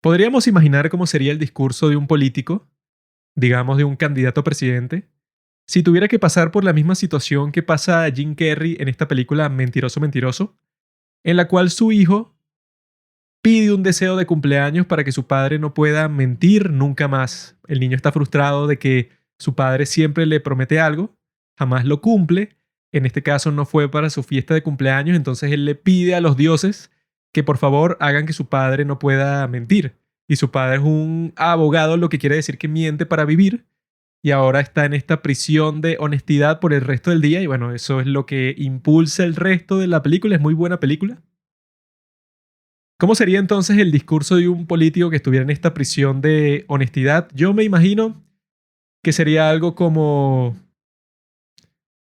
Podríamos imaginar cómo sería el discurso de un político, digamos de un candidato a presidente, si tuviera que pasar por la misma situación que pasa Jim Carrey en esta película Mentiroso, Mentiroso, en la cual su hijo pide un deseo de cumpleaños para que su padre no pueda mentir nunca más. El niño está frustrado de que su padre siempre le promete algo, jamás lo cumple. En este caso no fue para su fiesta de cumpleaños, entonces él le pide a los dioses que por favor hagan que su padre no pueda mentir. Y su padre es un abogado, lo que quiere decir que miente para vivir. Y ahora está en esta prisión de honestidad por el resto del día. Y bueno, eso es lo que impulsa el resto de la película. Es muy buena película. ¿Cómo sería entonces el discurso de un político que estuviera en esta prisión de honestidad? Yo me imagino que sería algo como: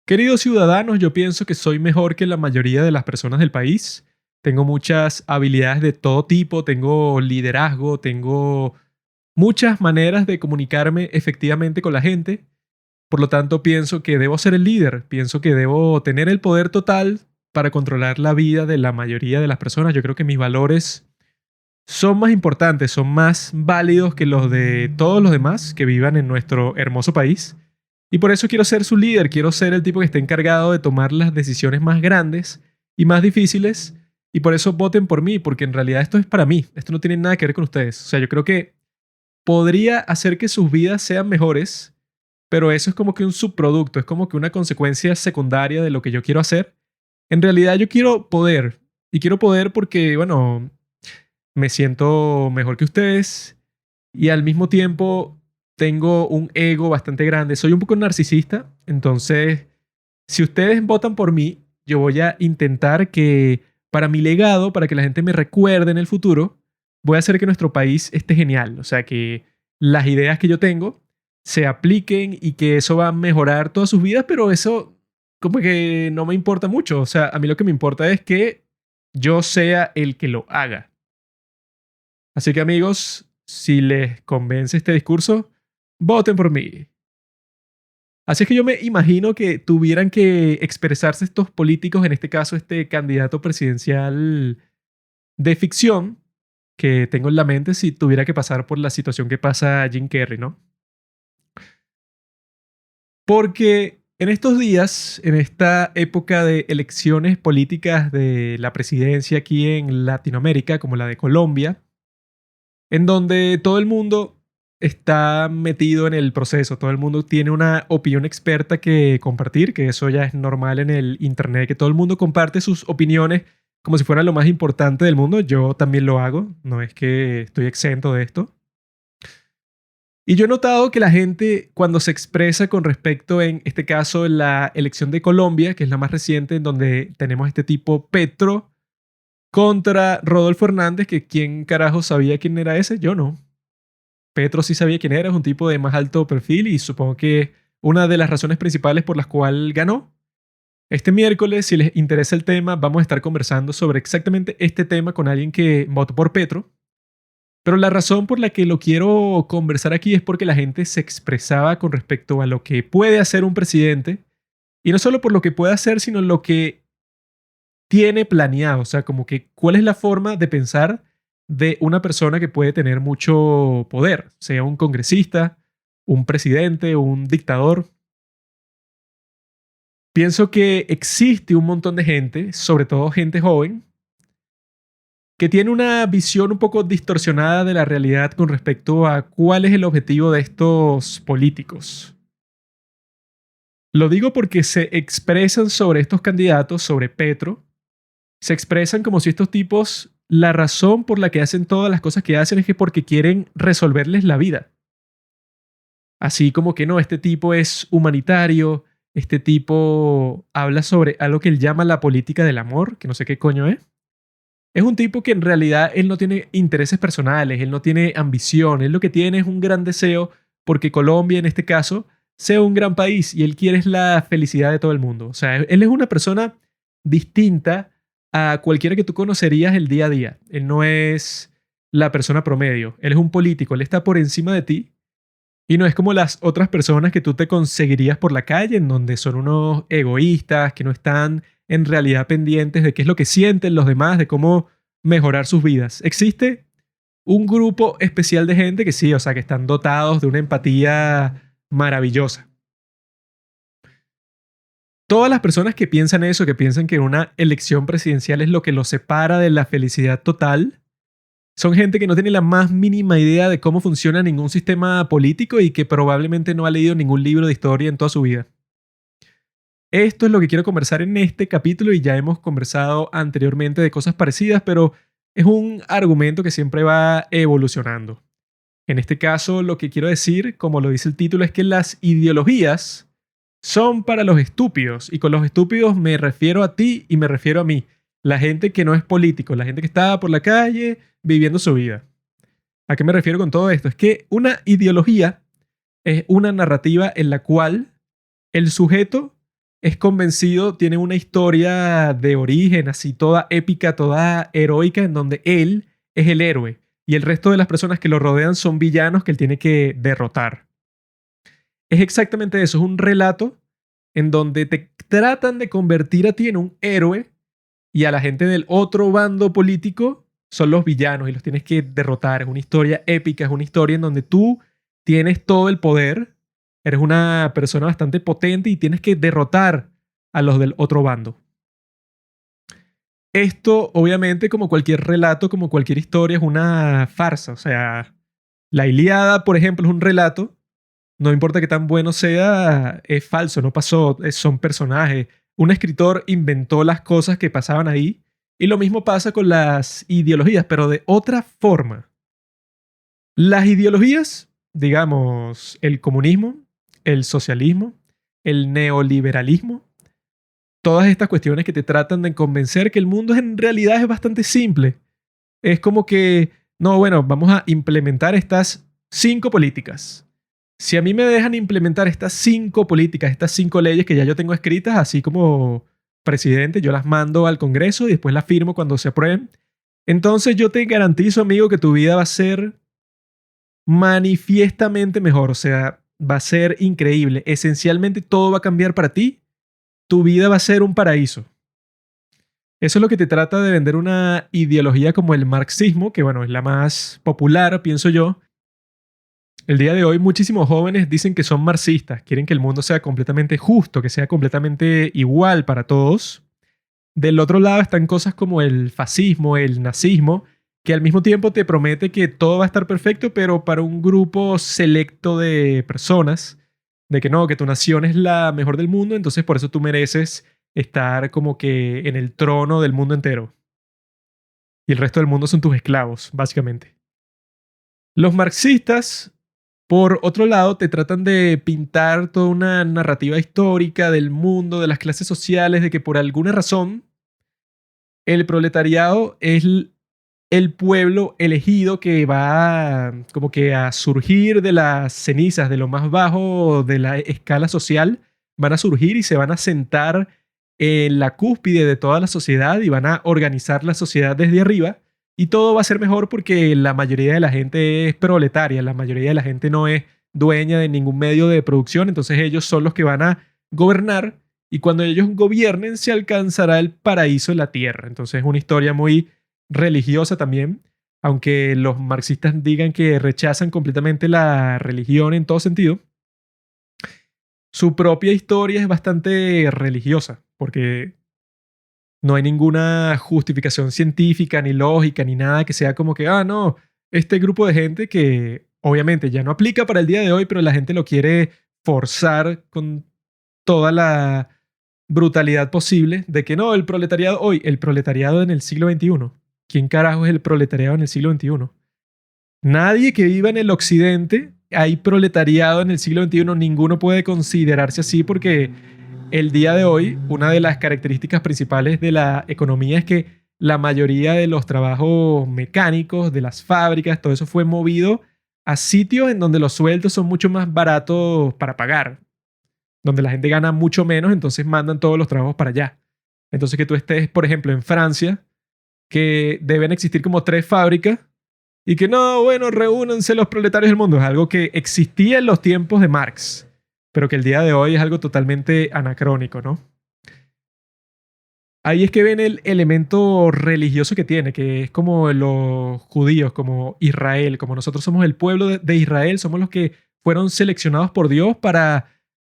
queridos ciudadanos, yo pienso que soy mejor que la mayoría de las personas del país. Tengo muchas habilidades de todo tipo, tengo liderazgo, tengo muchas maneras de comunicarme efectivamente con la gente. Por lo tanto, pienso que debo ser el líder, pienso que debo tener el poder total para controlar la vida de la mayoría de las personas. Yo creo que mis valores son más importantes, son más válidos que los de todos los demás que vivan en nuestro hermoso país. Y por eso quiero ser su líder, quiero ser el tipo que esté encargado de tomar las decisiones más grandes y más difíciles. Y por eso voten por mí, porque en realidad esto es para mí, esto no tiene nada que ver con ustedes. O sea, yo creo que podría hacer que sus vidas sean mejores, pero eso es como que un subproducto, es como que una consecuencia secundaria de lo que yo quiero hacer. En realidad yo quiero poder, y quiero poder porque, bueno, me siento mejor que ustedes y al mismo tiempo tengo un ego bastante grande. Soy un poco narcisista, entonces si ustedes votan por mí, yo voy a intentar que para mi legado, para que la gente me recuerde en el futuro, voy a hacer que nuestro país esté genial. O sea, que las ideas que yo tengo se apliquen y que eso va a mejorar todas sus vidas, pero eso como que no me importa mucho. O sea, a mí lo que me importa es que yo sea el que lo haga. Así que amigos, si les convence este discurso, voten por mí. Así es que yo me imagino que tuvieran que expresarse estos políticos, en este caso este candidato presidencial de ficción que tengo en la mente si tuviera que pasar por la situación que pasa Jim Carrey, ¿no? Porque en estos días, en esta época de elecciones políticas de la presidencia aquí en Latinoamérica, como la de Colombia, en donde todo el mundo está metido en el proceso, todo el mundo tiene una opinión experta que compartir, que eso ya es normal en el Internet, que todo el mundo comparte sus opiniones como si fuera lo más importante del mundo. Yo también lo hago, no es que estoy exento de esto. Y yo he notado que la gente cuando se expresa con respecto, en este caso, la elección de Colombia, que es la más reciente, en donde tenemos este tipo Petro contra Rodolfo Hernández, que quién carajo sabía quién era ese, yo no. Petro sí sabía quién era, es un tipo de más alto perfil y supongo que una de las razones principales por las cuales ganó. Este miércoles, si les interesa el tema, vamos a estar conversando sobre exactamente este tema con alguien que votó por Petro. Pero la razón por la que lo quiero conversar aquí es porque la gente se expresaba con respecto a lo que puede hacer un presidente. Y no solo por lo que puede hacer, sino lo que tiene planeado. O sea, como que cuál es la forma de pensar de una persona que puede tener mucho poder, sea un congresista, un presidente, un dictador. Pienso que existe un montón de gente, sobre todo gente joven, que tiene una visión un poco distorsionada de la realidad con respecto a cuál es el objetivo de estos políticos. Lo digo porque se expresan sobre estos candidatos, sobre Petro, se expresan como si estos tipos, la razón por la que hacen todas las cosas que hacen es que porque quieren resolverles la vida. Así como que no, este tipo es humanitario, este tipo habla sobre algo que él llama la política del amor, que no sé qué coño es. Es un tipo que en realidad él no tiene intereses personales, él no tiene ambición, él lo que tiene es un gran deseo porque Colombia en este caso sea un gran país y él quiere es la felicidad de todo el mundo. O sea, él es una persona distinta a cualquiera que tú conocerías el día a día. Él no es la persona promedio, él es un político, él está por encima de ti y no es como las otras personas que tú te conseguirías por la calle en donde son unos egoístas que no están en realidad pendientes de qué es lo que sienten los demás, de cómo mejorar sus vidas. Existe un grupo especial de gente que sí, o sea, que están dotados de una empatía maravillosa. Todas las personas que piensan eso, que piensan que una elección presidencial es lo que los separa de la felicidad total, son gente que no tiene la más mínima idea de cómo funciona ningún sistema político y que probablemente no ha leído ningún libro de historia en toda su vida. Esto es lo que quiero conversar en este capítulo y ya hemos conversado anteriormente de cosas parecidas, pero es un argumento que siempre va evolucionando. En este caso, lo que quiero decir, como lo dice el título, es que las ideologías son para los estúpidos. Y con los estúpidos me refiero a ti y me refiero a mí. La gente que no es político, la gente que está por la calle viviendo su vida. ¿A qué me refiero con todo esto? Es que una ideología es una narrativa en la cual el sujeto es convencido, tiene una historia de origen así toda épica, toda heroica, en donde él es el héroe y el resto de las personas que lo rodean son villanos que él tiene que derrotar. Es exactamente eso, es un relato en donde te tratan de convertir a ti en un héroe y a la gente del otro bando político son los villanos y los tienes que derrotar. Es una historia épica, es una historia en donde tú tienes todo el poder, eres una persona bastante potente y tienes que derrotar a los del otro bando. Esto, obviamente, como cualquier relato, como cualquier historia, es una farsa. O sea, la Ilíada, por ejemplo, es un relato. No importa qué tan bueno sea, es falso, no pasó, son personajes. Un escritor inventó las cosas que pasaban ahí. Y lo mismo pasa con las ideologías, pero de otra forma. Las ideologías, digamos, el comunismo, el socialismo, el neoliberalismo, todas estas cuestiones que te tratan de convencer que el mundo en realidad es bastante simple. Es como que, no, bueno, vamos a implementar estas 5 políticas. Si a mí me dejan implementar estas 5 políticas, estas 5 leyes que ya yo tengo escritas, así como presidente, yo las mando al Congreso y después las firmo cuando se aprueben. Entonces yo te garantizo, amigo, que tu vida va a ser manifiestamente mejor. O sea, va a ser increíble. Esencialmente todo va a cambiar para ti. Tu vida va a ser un paraíso. Eso es lo que te trata de vender una ideología como el marxismo, que bueno, es la más popular, pienso yo. El día de hoy muchísimos jóvenes dicen que son marxistas, quieren que el mundo sea completamente justo, que sea completamente igual para todos. Del otro lado están cosas como el fascismo, el nazismo, que al mismo tiempo te promete que todo va a estar perfecto, pero para un grupo selecto de personas, de que no, que tu nación es la mejor del mundo, entonces por eso tú mereces estar como que en el trono del mundo entero. Y el resto del mundo son tus esclavos, básicamente. Los marxistas, por otro lado, te tratan de pintar toda una narrativa histórica del mundo, de las clases sociales, de que por alguna razón el proletariado es el pueblo elegido que va como que a surgir de las cenizas, de lo más bajo de la escala social, van a surgir y se van a sentar en la cúspide de toda la sociedad y van a organizar la sociedad desde arriba y todo va a ser mejor porque la mayoría de la gente es proletaria, la mayoría de la gente no es dueña de ningún medio de producción, entonces ellos son los que van a gobernar y cuando ellos gobiernen se alcanzará el paraíso en la tierra. Entonces es una historia muy religiosa también, aunque los marxistas digan que rechazan completamente la religión en todo sentido, su propia historia es bastante religiosa, porque no hay ninguna justificación científica, ni lógica, ni nada que sea como que, ah, no, este grupo de gente que obviamente ya no aplica para el día de hoy, pero la gente lo quiere forzar con toda la brutalidad posible de que no, el proletariado hoy, el proletariado en el siglo XXI. ¿Quién carajo es el proletariado en el siglo XXI? Nadie que viva en el occidente, hay proletariado en el siglo XXI, ninguno puede considerarse así porque el día de hoy, una de las características principales de la economía es que la mayoría de los trabajos mecánicos, de las fábricas, todo eso fue movido a sitios en donde los sueldos son mucho más baratos para pagar, donde la gente gana mucho menos, entonces mandan todos los trabajos para allá. Entonces que tú estés, por ejemplo, en Francia, que deben existir como 3 fábricas y que no, bueno, reúnanse los proletarios del mundo. Es algo que existía en los tiempos de Marx, pero que el día de hoy es algo totalmente anacrónico, ¿no? Ahí es que ven el elemento religioso que tiene, que es como los judíos, como Israel, como nosotros somos el pueblo de Israel, somos los que fueron seleccionados por Dios para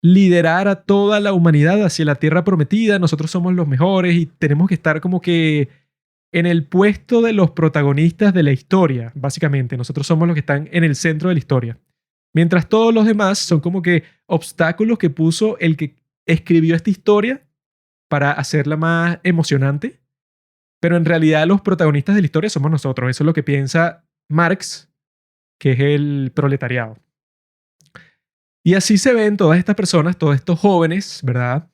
liderar a toda la humanidad hacia la tierra prometida, nosotros somos los mejores y tenemos que estar como que en el puesto de los protagonistas de la historia, básicamente, nosotros somos los que están en el centro de la historia. Mientras todos los demás son como que obstáculos que puso el que escribió esta historia para hacerla más emocionante, pero en realidad los protagonistas de la historia somos nosotros. Eso es lo que piensa Marx, que es el proletariado. Y así se ven todas estas personas, todos estos jóvenes, ¿verdad?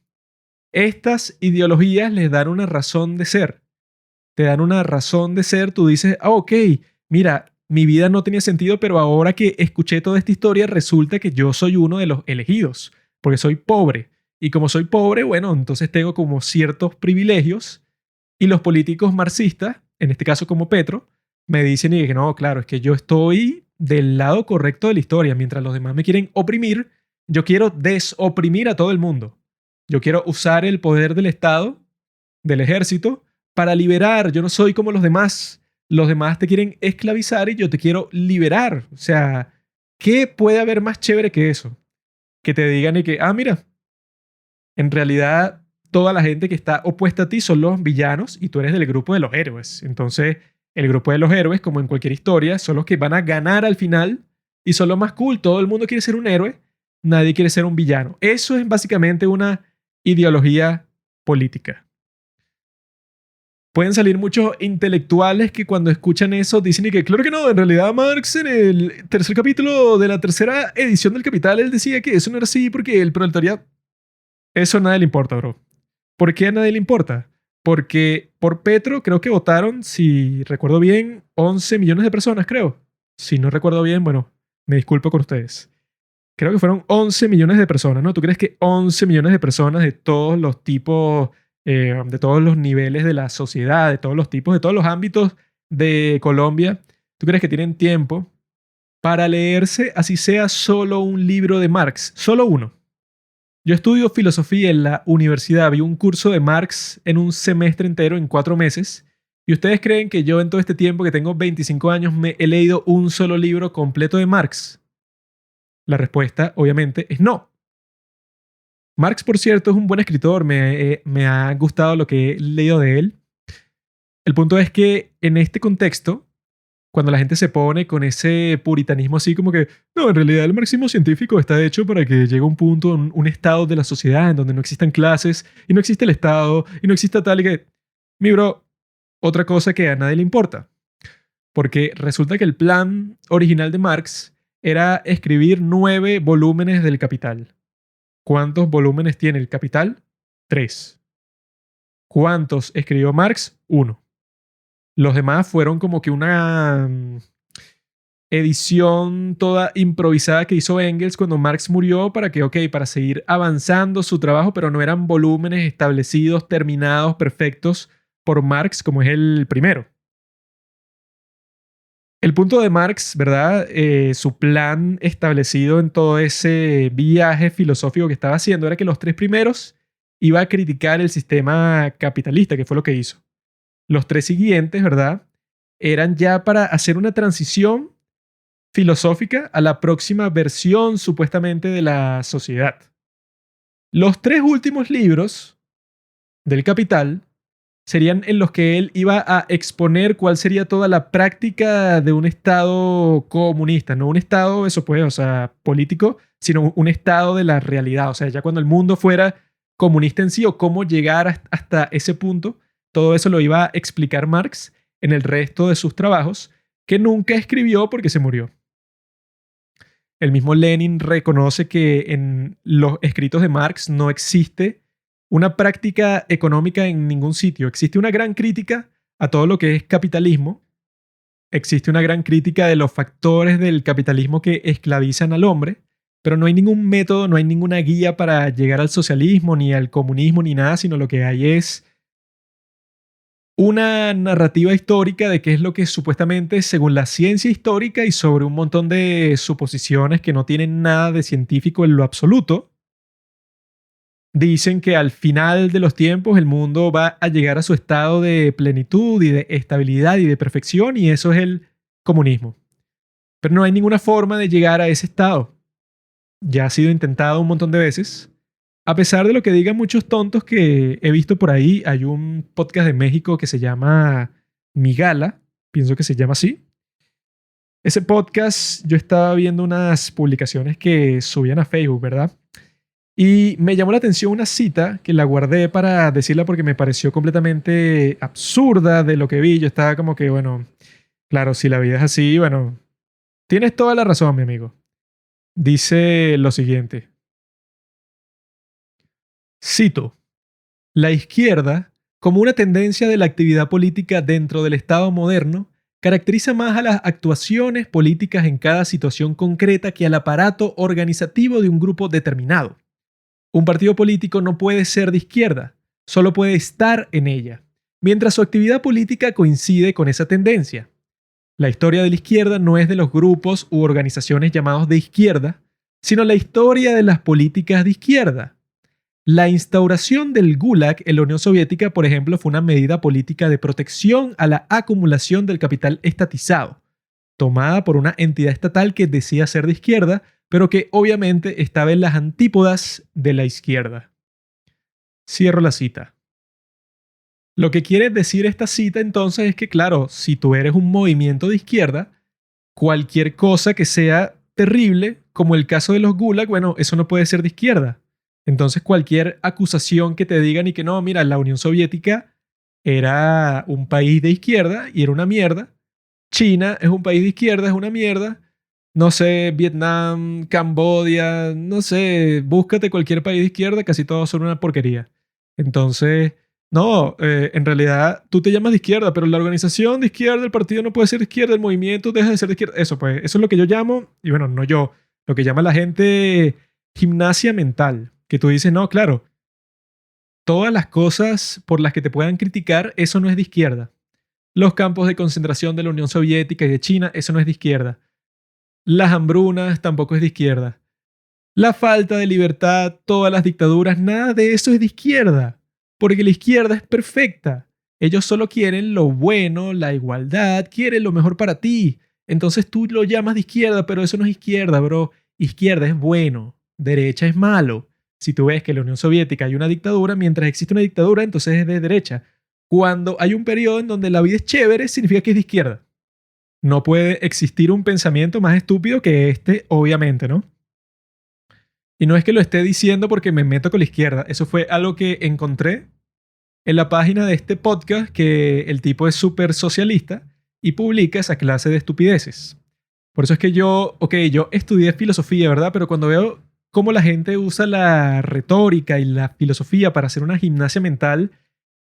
Estas ideologías les dan una razón de ser. Te dan una razón de ser, tú dices, ok, mira, mi vida no tenía sentido, pero ahora que escuché toda esta historia, resulta que yo soy uno de los elegidos, porque soy pobre. Y como soy pobre, bueno, entonces tengo como ciertos privilegios. Y los políticos marxistas, en este caso como Petro, me dicen y que no, claro, es que yo estoy del lado correcto de la historia. Mientras los demás me quieren oprimir, yo quiero desoprimir a todo el mundo. Yo quiero usar el poder del Estado, del ejército, para liberar. Yo no soy como los demás. Los demás te quieren esclavizar y yo te quiero liberar. O sea, ¿qué puede haber más chévere que eso? Que te digan y que, mira, en realidad toda la gente que está opuesta a ti son los villanos y tú eres del grupo de los héroes. Entonces, el grupo de los héroes, como en cualquier historia, son los que van a ganar al final y son los más cool. Todo el mundo quiere ser un héroe, nadie quiere ser un villano. Eso es básicamente una ideología política. Pueden salir muchos intelectuales que cuando escuchan eso dicen y que claro que no, en realidad Marx en el tercer capítulo de la tercera edición del Capital, él decía que eso no era así porque el proletariado... Eso a nadie le importa, bro. ¿Por qué a nadie le importa? Porque por Petro creo que votaron, si recuerdo bien, 11 millones de personas, creo. Si no recuerdo bien, bueno, me disculpo con ustedes. Creo que fueron 11 millones de personas, ¿no? ¿Tú crees que 11 millones de personas de todos los tipos, de todos los niveles de la sociedad, de todos los tipos, de todos los ámbitos de Colombia, tú crees que tienen tiempo para leerse, así sea solo un libro de Marx? Solo uno. Yo estudio filosofía en la universidad, vi un curso de Marx en un semestre entero, en 4 meses, y ustedes creen que yo en todo este tiempo que tengo 25 años me he leído un solo libro completo de Marx. La respuesta, obviamente, es no. Marx, por cierto, es un buen escritor, me ha gustado lo que he leído de él. El punto es que en este contexto, cuando la gente se pone con ese puritanismo así como que, no, en realidad el marxismo científico está hecho para que llegue un punto, un estado de la sociedad en donde no existan clases y no existe el Estado y no exista tal y que, mi bro, otra cosa que a nadie le importa. Porque resulta que el plan original de Marx era escribir 9 volúmenes del Capital. ¿Cuántos volúmenes tiene el Capital? 3. ¿Cuántos escribió Marx? 1. Los demás fueron como que una edición toda improvisada que hizo Engels cuando Marx murió para que, ok, para seguir avanzando su trabajo, pero no eran volúmenes establecidos, terminados, perfectos por Marx como es el primero. El punto de Marx, ¿verdad? Su plan establecido en todo ese viaje filosófico que estaba haciendo era que los 3 primeros iba a criticar el sistema capitalista, que fue lo que hizo. Los 3 siguientes, ¿verdad? Eran ya para hacer una transición filosófica a la próxima versión supuestamente de la sociedad. Los 3 últimos libros del Capital serían en los que él iba a exponer cuál sería toda la práctica de un Estado comunista, no un Estado, eso pues, o sea, político, sino un Estado de la realidad, o sea, ya cuando el mundo fuera comunista en sí o cómo llegar hasta ese punto, todo eso lo iba a explicar Marx en el resto de sus trabajos, que nunca escribió porque se murió. El mismo Lenin reconoce que en los escritos de Marx no existe una práctica económica en ningún sitio. Existe una gran crítica a todo lo que es capitalismo. Existe una gran crítica de los factores del capitalismo que esclavizan al hombre, pero no hay ningún método, no hay ninguna guía para llegar al socialismo, ni al comunismo, ni nada, sino lo que hay es una narrativa histórica de qué es lo que supuestamente, según la ciencia histórica y sobre un montón de suposiciones que no tienen nada de científico en lo absoluto, Dicen que al final de los tiempos el mundo va a llegar a su estado de plenitud y de estabilidad y de perfección, y eso es el comunismo. Pero no hay ninguna forma de llegar a ese estado. Ya ha sido intentado un montón de veces. A pesar de lo que digan muchos tontos que he visto por ahí, hay un podcast de México que se llama Migala, pienso que se llama así. Ese podcast, yo estaba viendo unas publicaciones que subían a Facebook, ¿verdad? Y me llamó la atención una cita que la guardé para decirla porque me pareció completamente absurda de lo que vi. Yo estaba como que, bueno, claro, si la vida es así, bueno, tienes toda la razón, mi amigo. Dice lo siguiente, cito, la izquierda, como una tendencia de la actividad política dentro del Estado moderno, caracteriza más a las actuaciones políticas en cada situación concreta que al aparato organizativo de un grupo determinado. Un partido político no puede ser de izquierda, solo puede estar en ella, mientras su actividad política coincide con esa tendencia. La historia de la izquierda no es de los grupos u organizaciones llamados de izquierda, sino la historia de las políticas de izquierda. La instauración del Gulag en la Unión Soviética, por ejemplo, fue una medida política de protección a la acumulación del capital estatizado, tomada por una entidad estatal que decía ser de izquierda, pero que obviamente estaba en las antípodas de la izquierda. Cierro la cita. Lo que quiere decir esta cita entonces es que, claro, si tú eres un movimiento de izquierda, cualquier cosa que sea terrible, como el caso de los Gulag, bueno, eso no puede ser de izquierda. Entonces cualquier acusación que te digan y que no, mira, la Unión Soviética era un país de izquierda y era una mierda. China es un país de izquierda, es una mierda. No sé, Vietnam, Camboya, no sé, búscate cualquier país de izquierda, casi todos son una porquería. Entonces, no, en realidad tú te llamas de izquierda, pero la organización de izquierda, el partido no puede ser de izquierda, el movimiento deja de ser de izquierda. Eso, pues, eso es lo que yo llamo, y bueno, no yo, lo que llama la gente gimnasia mental, que tú dices, no, claro, todas las cosas por las que te puedan criticar, eso no es de izquierda. Los campos de concentración de la Unión Soviética y de China, eso no es de izquierda. Las hambrunas tampoco es de izquierda. La falta de libertad, todas las dictaduras, nada de eso es de izquierda. Porque la izquierda es perfecta. Ellos solo quieren lo bueno, la igualdad, quieren lo mejor para ti. Entonces tú lo llamas de izquierda, pero eso no es izquierda, bro. Izquierda es bueno, derecha es malo. Si tú ves que en la Unión Soviética hay una dictadura, mientras existe una dictadura, entonces es de derecha. Cuando hay un periodo en donde la vida es chévere, significa que es de izquierda. No puede existir un pensamiento más estúpido que este, obviamente, ¿no? Y no es que lo esté diciendo porque me meto con la izquierda. Eso fue algo que encontré en la página de este podcast, que el tipo es súper socialista y publica esa clase de estupideces. Por eso es que yo estudié filosofía, ¿verdad? Pero cuando veo cómo la gente usa la retórica y la filosofía para hacer una gimnasia mental,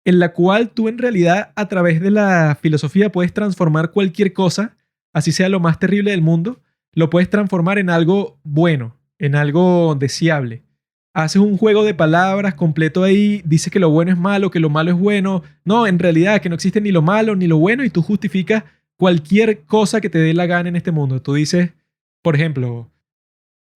en la cual tú en realidad a través de la filosofía puedes transformar cualquier cosa, así sea lo más terrible del mundo, lo puedes transformar en algo bueno, en algo deseable. Haces un juego de palabras completo ahí, dices que lo bueno es malo, que lo malo es bueno. No, en realidad que no existe ni lo malo ni lo bueno y tú justificas cualquier cosa que te dé la gana en este mundo. Tú dices, por ejemplo,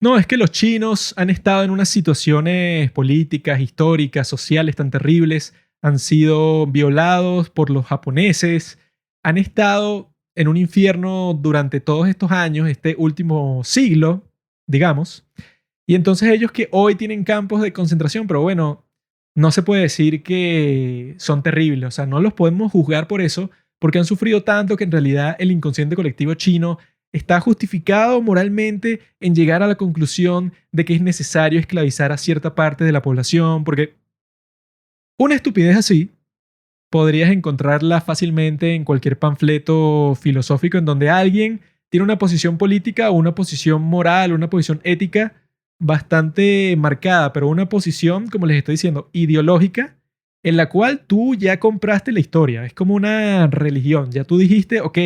no, es que los chinos han estado en unas situaciones políticas, históricas, sociales tan terribles, han sido violados por los japoneses, han estado en un infierno durante todos estos años, este último siglo, digamos, y entonces ellos que hoy tienen campos de concentración, pero bueno, no se puede decir que son terribles, o sea, no los podemos juzgar por eso, porque han sufrido tanto que en realidad el inconsciente colectivo chino está justificado moralmente en llegar a la conclusión de que es necesario esclavizar a cierta parte de la población, porque una estupidez así podrías encontrarla fácilmente en cualquier panfleto filosófico en donde alguien tiene una posición política o una posición moral, una posición ética bastante marcada, pero una posición, como les estoy diciendo, ideológica, en la cual tú ya compraste la historia. Es como una religión. Ya tú dijiste, ok,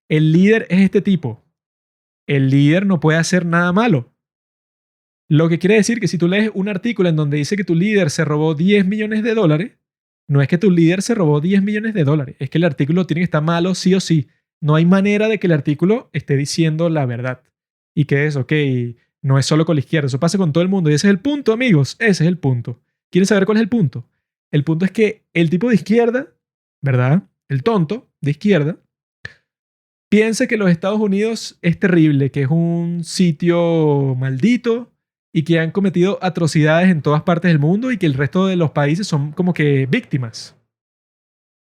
el líder es este tipo. El líder no puede hacer nada malo. Lo que quiere decir que si tú lees un artículo en donde dice que tu líder se robó 10 millones de dólares, no es que tu líder se robó 10 millones de dólares, es que el artículo tiene que estar malo sí o sí. No hay manera de que el artículo esté diciendo la verdad. Y que es, ok, no es solo con la izquierda, eso pasa con todo el mundo. Y ese es el punto, amigos, ese es el punto. ¿Quieres saber cuál es el punto? El punto es que el tipo de izquierda, ¿verdad? El tonto de izquierda, piensa que los Estados Unidos es terrible, que es un sitio maldito y que han cometido atrocidades en todas partes del mundo y que el resto de los países son como que víctimas.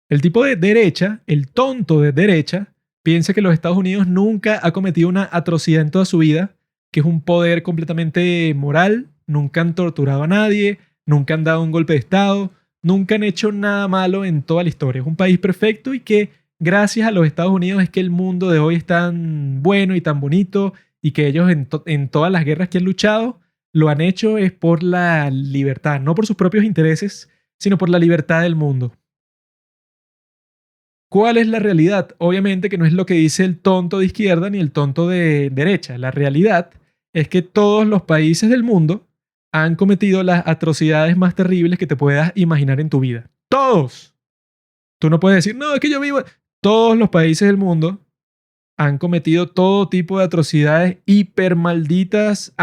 El tipo de derecha, el tonto de derecha, piensa que los Estados Unidos nunca ha cometido una atrocidad en toda su vida, que es un poder completamente moral, nunca han torturado a nadie, nunca han dado un golpe de Estado, nunca han hecho nada malo en toda la historia. Es un país perfecto y que gracias a los Estados Unidos es que el mundo de hoy es tan bueno y tan bonito y que ellos en todas las guerras que han luchado lo han hecho es por la libertad, no por sus propios intereses, sino por la libertad del mundo. ¿Cuál es la realidad? Obviamente que no es lo que dice el tonto de izquierda ni el tonto de derecha. La realidad es que todos los países del mundo han cometido las atrocidades más terribles que te puedas imaginar en tu vida. Todos. Tú no puedes decir, no, es que yo vivo. Todos los países del mundo han cometido todo tipo de atrocidades hiper malditas,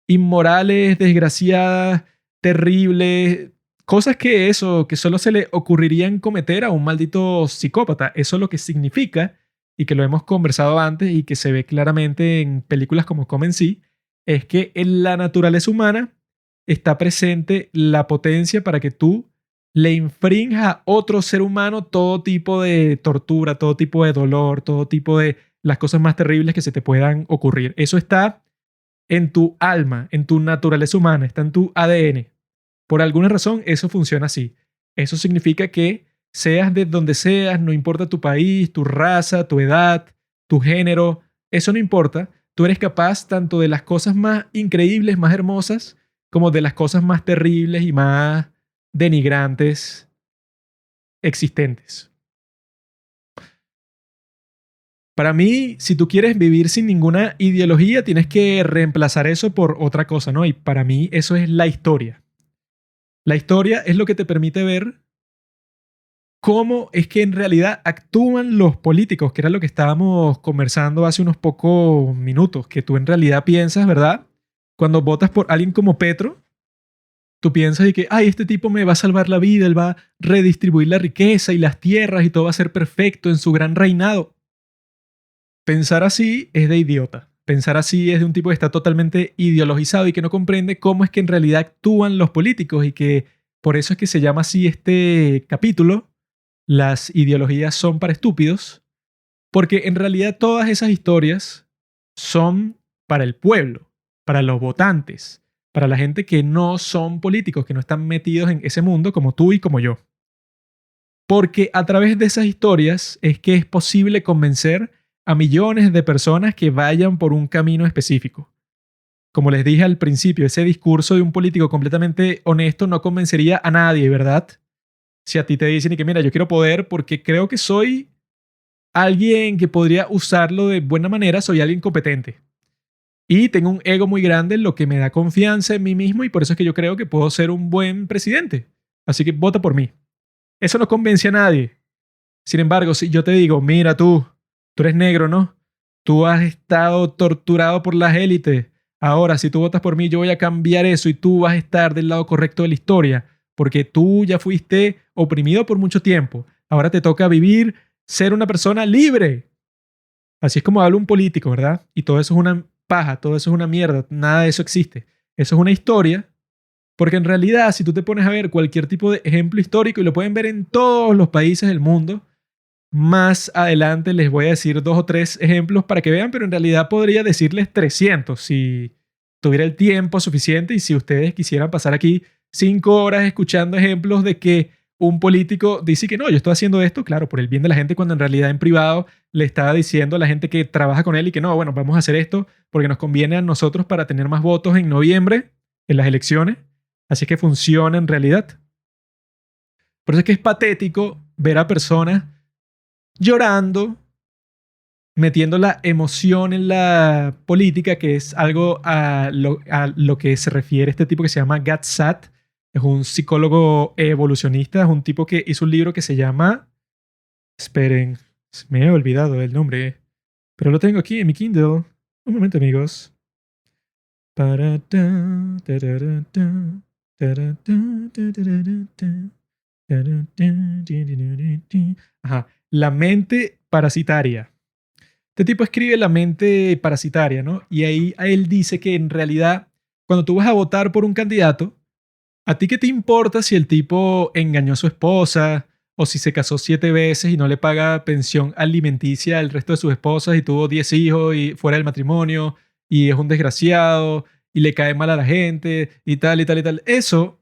inmorales, desgraciadas, terribles, cosas que solo se le ocurrirían cometer a un maldito psicópata. Eso es lo que significa, y que lo hemos conversado antes y que se ve claramente en películas como Come Sí, es que en la naturaleza humana está presente la potencia para que tú le infrinjas a otro ser humano todo tipo de tortura, todo tipo de dolor, todo tipo de las cosas más terribles que se te puedan ocurrir. Eso está en tu alma, en tu naturaleza humana, está en tu ADN. Por alguna razón, eso funciona así. Eso significa que seas de donde seas, no importa tu país, tu raza, tu edad, tu género, eso no importa. Tú eres capaz tanto de las cosas más increíbles, más hermosas, como de las cosas más terribles y más denigrantes existentes. Para mí, si tú quieres vivir sin ninguna ideología, tienes que reemplazar eso por otra cosa, ¿no? Y para mí eso es la historia. La historia es lo que te permite ver cómo es que en realidad actúan los políticos, que era lo que estábamos conversando hace unos pocos minutos, que tú en realidad piensas, ¿verdad? Cuando votas por alguien como Petro, tú piensas de que, ay, este tipo me va a salvar la vida, él va a redistribuir la riqueza y las tierras y todo va a ser perfecto en su gran reinado. Pensar así es de idiota. Pensar así es de un tipo que está totalmente ideologizado y que no comprende cómo es que en realidad actúan los políticos y que por eso es que se llama así este capítulo, las ideologías son para estúpidos, porque en realidad todas esas historias son para el pueblo, para los votantes, para la gente que no son políticos, que no están metidos en ese mundo como tú y como yo. Porque a través de esas historias es que es posible convencer a millones de personas que vayan por un camino específico. Como les dije al principio, ese discurso de un político completamente honesto no convencería a nadie, ¿verdad? Si a ti te dicen y que mira, yo quiero poder porque creo que soy alguien que podría usarlo de buena manera, soy alguien competente. Y tengo un ego muy grande, lo que me da confianza en mí mismo y por eso es que yo creo que puedo ser un buen presidente. Así que vota por mí. Eso no convence a nadie. Sin embargo, si yo te digo, mira tú eres negro, ¿no? Tú has estado torturado por las élites. Ahora, si tú votas por mí, yo voy a cambiar eso y tú vas a estar del lado correcto de la historia, porque tú ya fuiste oprimido por mucho tiempo. Ahora te toca vivir, ser una persona libre. Así es como habla un político, ¿verdad? Y todo eso es una paja, todo eso es una mierda, nada de eso existe. Eso es una historia, porque en realidad, si tú te pones a ver cualquier tipo de ejemplo histórico, y lo pueden ver en todos los países del mundo, más adelante les voy a decir 2 o 3 ejemplos para que vean, pero en realidad podría decirles 300 si tuviera el tiempo suficiente y si ustedes quisieran pasar aquí 5 horas escuchando ejemplos de que un político dice que no, yo estoy haciendo esto, claro, por el bien de la gente, cuando en realidad en privado le estaba diciendo a la gente que trabaja con él y que no, bueno, vamos a hacer esto porque nos conviene a nosotros para tener más votos en noviembre en las elecciones. Así que funciona en realidad. Por eso es que es patético ver a personas llorando, metiendo la emoción en la política, que es algo a lo que se refiere este tipo que se llama Gad Saad. Es un psicólogo evolucionista, es un tipo que hizo un libro que se llama... Esperen, me he olvidado el nombre, pero lo tengo aquí en mi Kindle. Un momento, amigos. Ajá. La mente parasitaria. Este tipo escribe La mente parasitaria, ¿no? Y ahí a él dice que en realidad, cuando tú vas a votar por un candidato, ¿a ti qué te importa si el tipo engañó a su esposa o si se casó 7 veces y no le paga pensión alimenticia al resto de sus esposas y tuvo 10 hijos y fuera del matrimonio y es un desgraciado y le cae mal a la gente y tal y tal y tal? Eso,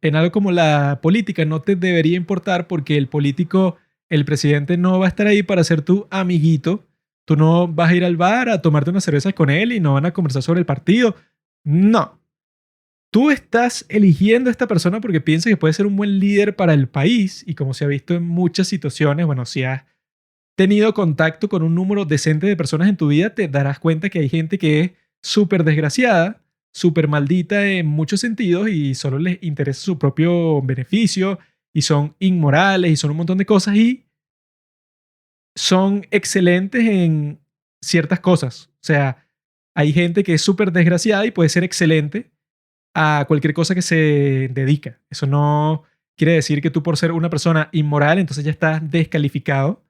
en algo como la política, no te debería importar porque el político, el presidente no va a estar ahí para ser tu amiguito. Tú no vas a ir al bar a tomarte una cerveza con él y no van a conversar sobre el partido. No. Tú estás eligiendo a esta persona porque piensas que puede ser un buen líder para el país y como se ha visto en muchas situaciones, bueno, si has tenido contacto con un número decente de personas en tu vida, te darás cuenta que hay gente que es súper desgraciada, súper maldita en muchos sentidos y solo les interesa su propio beneficio y son inmorales y son un montón de cosas y son excelentes en ciertas cosas. O sea, hay gente que es súper desgraciada y puede ser excelente a cualquier cosa que se dedica. Eso no quiere decir que tú por ser una persona inmoral, entonces ya estás descalificado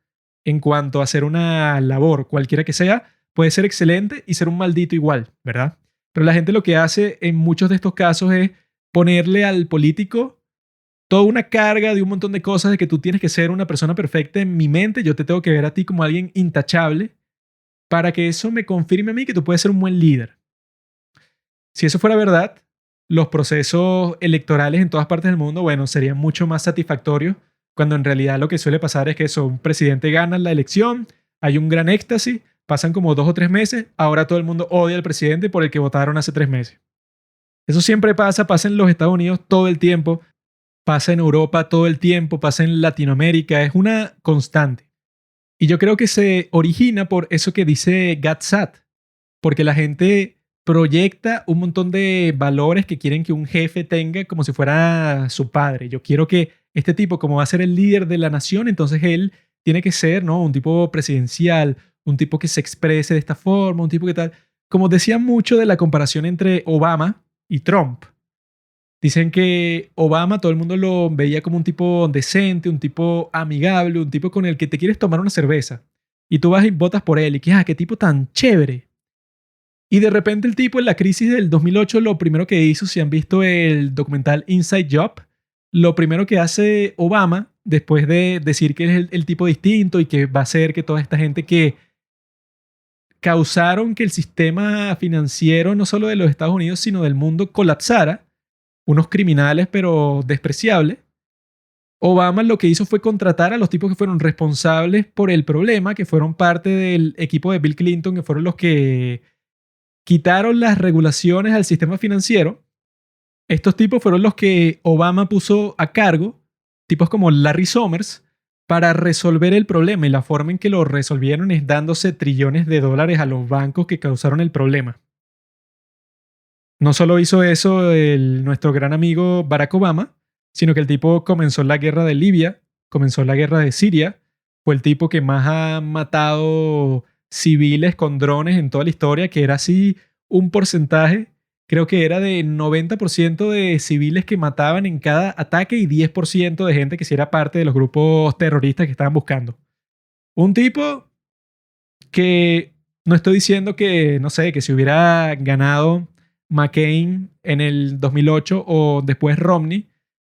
en cuanto a hacer una labor, cualquiera que sea, puede ser excelente y ser un maldito igual, ¿verdad? Pero la gente lo que hace en muchos de estos casos es ponerle al político toda una carga de un montón de cosas de que tú tienes que ser una persona perfecta en mi mente, yo te tengo que ver a ti como alguien intachable para que eso me confirme a mí que tú puedes ser un buen líder. Si eso fuera verdad, los procesos electorales en todas partes del mundo, bueno, serían mucho más satisfactorios cuando en realidad lo que suele pasar es que eso, un presidente gana la elección, hay un gran éxtasis, pasan como 2 o 3 meses, ahora todo el mundo odia al presidente por el que votaron hace 3 meses. Eso siempre pasa en los Estados Unidos todo el tiempo, pasa en Europa todo el tiempo, pasa en Latinoamérica, es una constante. Y yo creo que se origina por eso que dice GATSAT, porque la gente proyecta un montón de valores que quieren que un jefe tenga como si fuera su padre. Yo quiero que este tipo, como va a ser el líder de la nación, entonces él tiene que ser, ¿no? Un tipo presidencial, un tipo que se exprese de esta forma, un tipo que tal. Como decían mucho de la comparación entre Obama y Trump. Dicen que Obama todo el mundo lo veía como un tipo decente, un tipo amigable, un tipo con el que te quieres tomar una cerveza. Y tú vas y votas por él y que, qué tipo tan chévere. Y de repente el tipo en la crisis del 2008 lo primero que hizo, si han visto el documental Inside Job, lo primero que hace Obama, después de decir que es el tipo distinto y que va a hacer que toda esta gente que causaron que el sistema financiero no solo de los Estados Unidos, sino del mundo colapsara, unos criminales pero despreciables, Obama lo que hizo fue contratar a los tipos que fueron responsables por el problema, que fueron parte del equipo de Bill Clinton, que fueron los que quitaron las regulaciones al sistema financiero. Estos tipos fueron los que Obama puso a cargo, tipos como Larry Summers, para resolver el problema. Y la forma en que lo resolvieron es dándose trillones de dólares a los bancos que causaron el problema. No solo hizo eso nuestro gran amigo Barack Obama, sino que el tipo comenzó la guerra de Libia, comenzó la guerra de Siria, fue el tipo que más ha matado civiles con drones en toda la historia, que era así un porcentaje, creo que era de 90% de civiles que mataban en cada ataque y 10% de gente que sí era parte de los grupos terroristas que estaban buscando. Un tipo que no estoy diciendo que, no sé, que si hubiera ganado McCain en el 2008 o después Romney,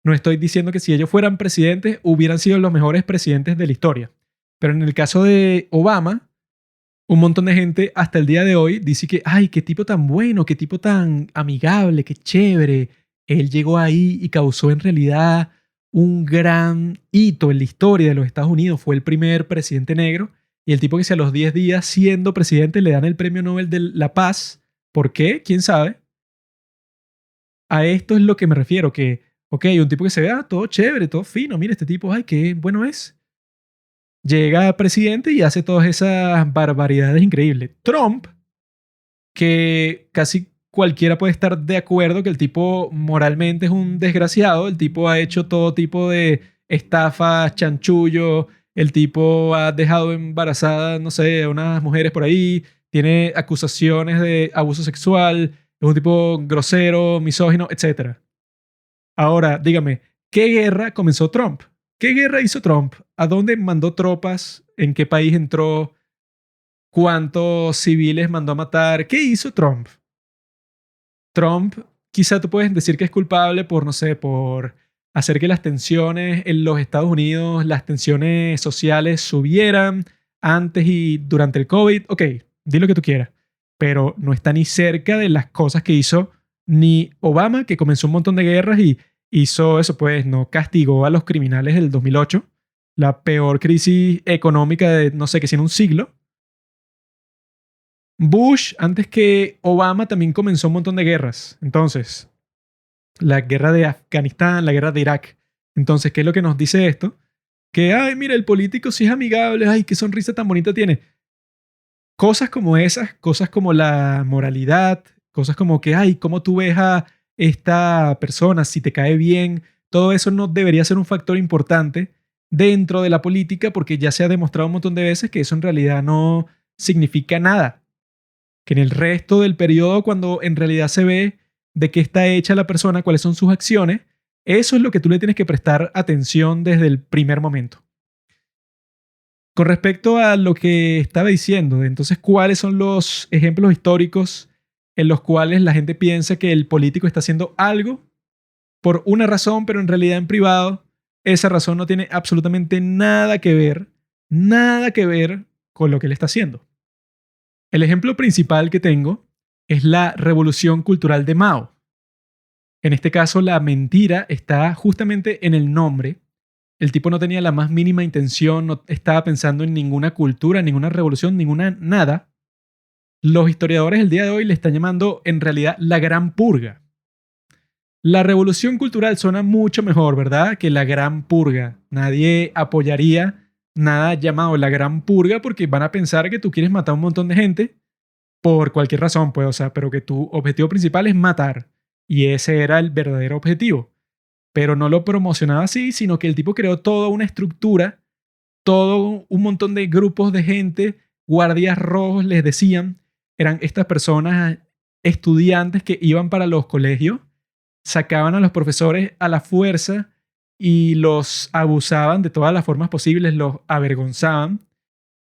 no estoy diciendo que si ellos fueran presidentes hubieran sido los mejores presidentes de la historia. Pero en el caso de Obama, un montón de gente hasta el día de hoy dice que, ay, qué tipo tan bueno, qué tipo tan amigable, qué chévere. Él llegó ahí y causó en realidad un gran hito en la historia de los Estados Unidos. Fue el primer presidente negro y el tipo que si a los 10 días siendo presidente le dan el premio Nobel de la Paz. ¿Por qué? ¿Quién sabe? A esto es lo que me refiero, que, ok, un tipo que se vea todo chévere, todo fino, mira este tipo, ay, qué bueno es. Llega a presidente y hace todas esas barbaridades increíbles. Trump, que casi cualquiera puede estar de acuerdo que el tipo moralmente es un desgraciado, el tipo ha hecho todo tipo de estafas, chanchullo, el tipo ha dejado embarazadas, no sé, a unas mujeres por ahí, tiene acusaciones de abuso sexual, es un tipo grosero, misógino, etc. Ahora, dígame, ¿qué guerra comenzó Trump? ¿Qué guerra hizo Trump? ¿A dónde mandó tropas? ¿En qué país entró? ¿Cuántos civiles mandó a matar? ¿Qué hizo Trump? Trump, quizá tú puedes decir que es culpable por, no sé, por hacer que las tensiones en los Estados Unidos, las tensiones sociales subieran antes y durante el COVID. Ok, di lo que tú quieras, pero no está ni cerca de las cosas que hizo ni Obama, que comenzó un montón de guerras y hizo eso, pues no castigó a los criminales del 2008, la peor crisis económica de no sé qué, si en un siglo. Bush, antes que Obama, también comenzó un montón de guerras. Entonces, la guerra de Afganistán, la guerra de Irak. Entonces, ¿qué es lo que nos dice esto? Que, ay, mira, el político sí es amigable, ay, qué sonrisa tan bonita tiene. Cosas como esas, cosas como la moralidad, cosas como que, ay, ¿cómo tú ves a esta persona? Si te cae bien, todo eso no debería ser un factor importante dentro de la política porque ya se ha demostrado un montón de veces que eso en realidad no significa nada. Que en el resto del periodo, cuando en realidad se ve de qué está hecha la persona, cuáles son sus acciones, eso es lo que tú le tienes que prestar atención desde el primer momento. Con respecto a lo que estaba diciendo, entonces, ¿cuáles son los ejemplos históricos en los cuales la gente piensa que el político está haciendo algo por una razón, pero en realidad en privado esa razón no tiene absolutamente nada que ver con lo que él está haciendo? El ejemplo principal que tengo es la revolución cultural de Mao. En este caso, la mentira está justamente en el nombre. El tipo no tenía la más mínima intención, no estaba pensando en ninguna cultura, ninguna revolución, ninguna nada. Los historiadores el día de hoy le están llamando en realidad la Gran Purga. La revolución cultural suena mucho mejor, ¿verdad? Que la Gran Purga. Nadie apoyaría nada llamado la Gran Purga porque van a pensar que tú quieres matar a un montón de gente por cualquier razón, pues, o sea, pero que tu objetivo principal es matar. Y ese era el verdadero objetivo. Pero no lo promocionaba así, sino que el tipo creó toda una estructura, todo un montón de grupos de gente, guardias rojos les decían, eran estas personas, estudiantes que iban para los colegios, sacaban a los profesores a la fuerza y los abusaban de todas las formas posibles, los avergonzaban,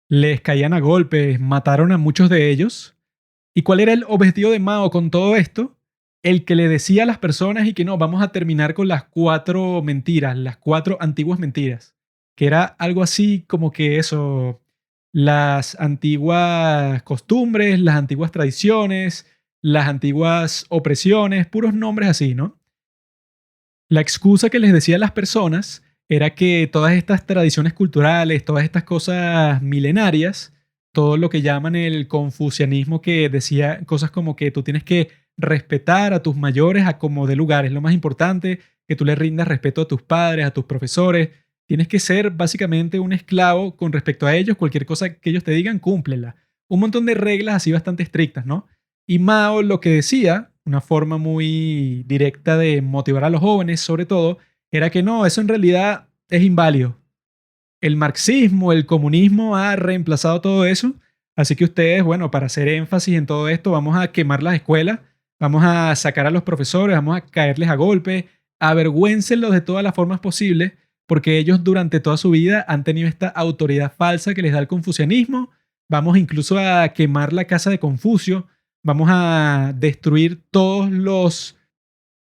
les caían a golpes, mataron a muchos de ellos. ¿Y cuál era el objetivo de Mao con todo esto? El que le decía a las personas y que no, vamos a terminar con las 4 mentiras, las 4 antiguas mentiras, que era algo así como que eso, las antiguas costumbres, las antiguas tradiciones, las antiguas opresiones, puros nombres así, ¿no? La excusa que les decía a las personas era que todas estas tradiciones culturales, todas estas cosas milenarias, todo lo que llaman el confucianismo, que decía cosas como que tú tienes que respetar a tus mayores a como de lugar, es lo más importante, que tú le rindas respeto a tus padres, a tus profesores, tienes que ser básicamente un esclavo con respecto a ellos, cualquier cosa que ellos te digan, cúmplela. Un montón de reglas así bastante estrictas, ¿no? Y Mao lo que decía, una forma muy directa de motivar a los jóvenes, sobre todo, era que no, eso en realidad es inválido. El marxismo, el comunismo ha reemplazado todo eso, así que ustedes, bueno, para hacer énfasis en todo esto, vamos a quemar las escuelas, vamos a sacar a los profesores, vamos a caerles a golpes, avergüéncenlos de todas las formas posibles, porque ellos durante toda su vida han tenido esta autoridad falsa que les da el confucianismo. Vamos incluso a quemar la casa de Confucio, vamos a destruir todos los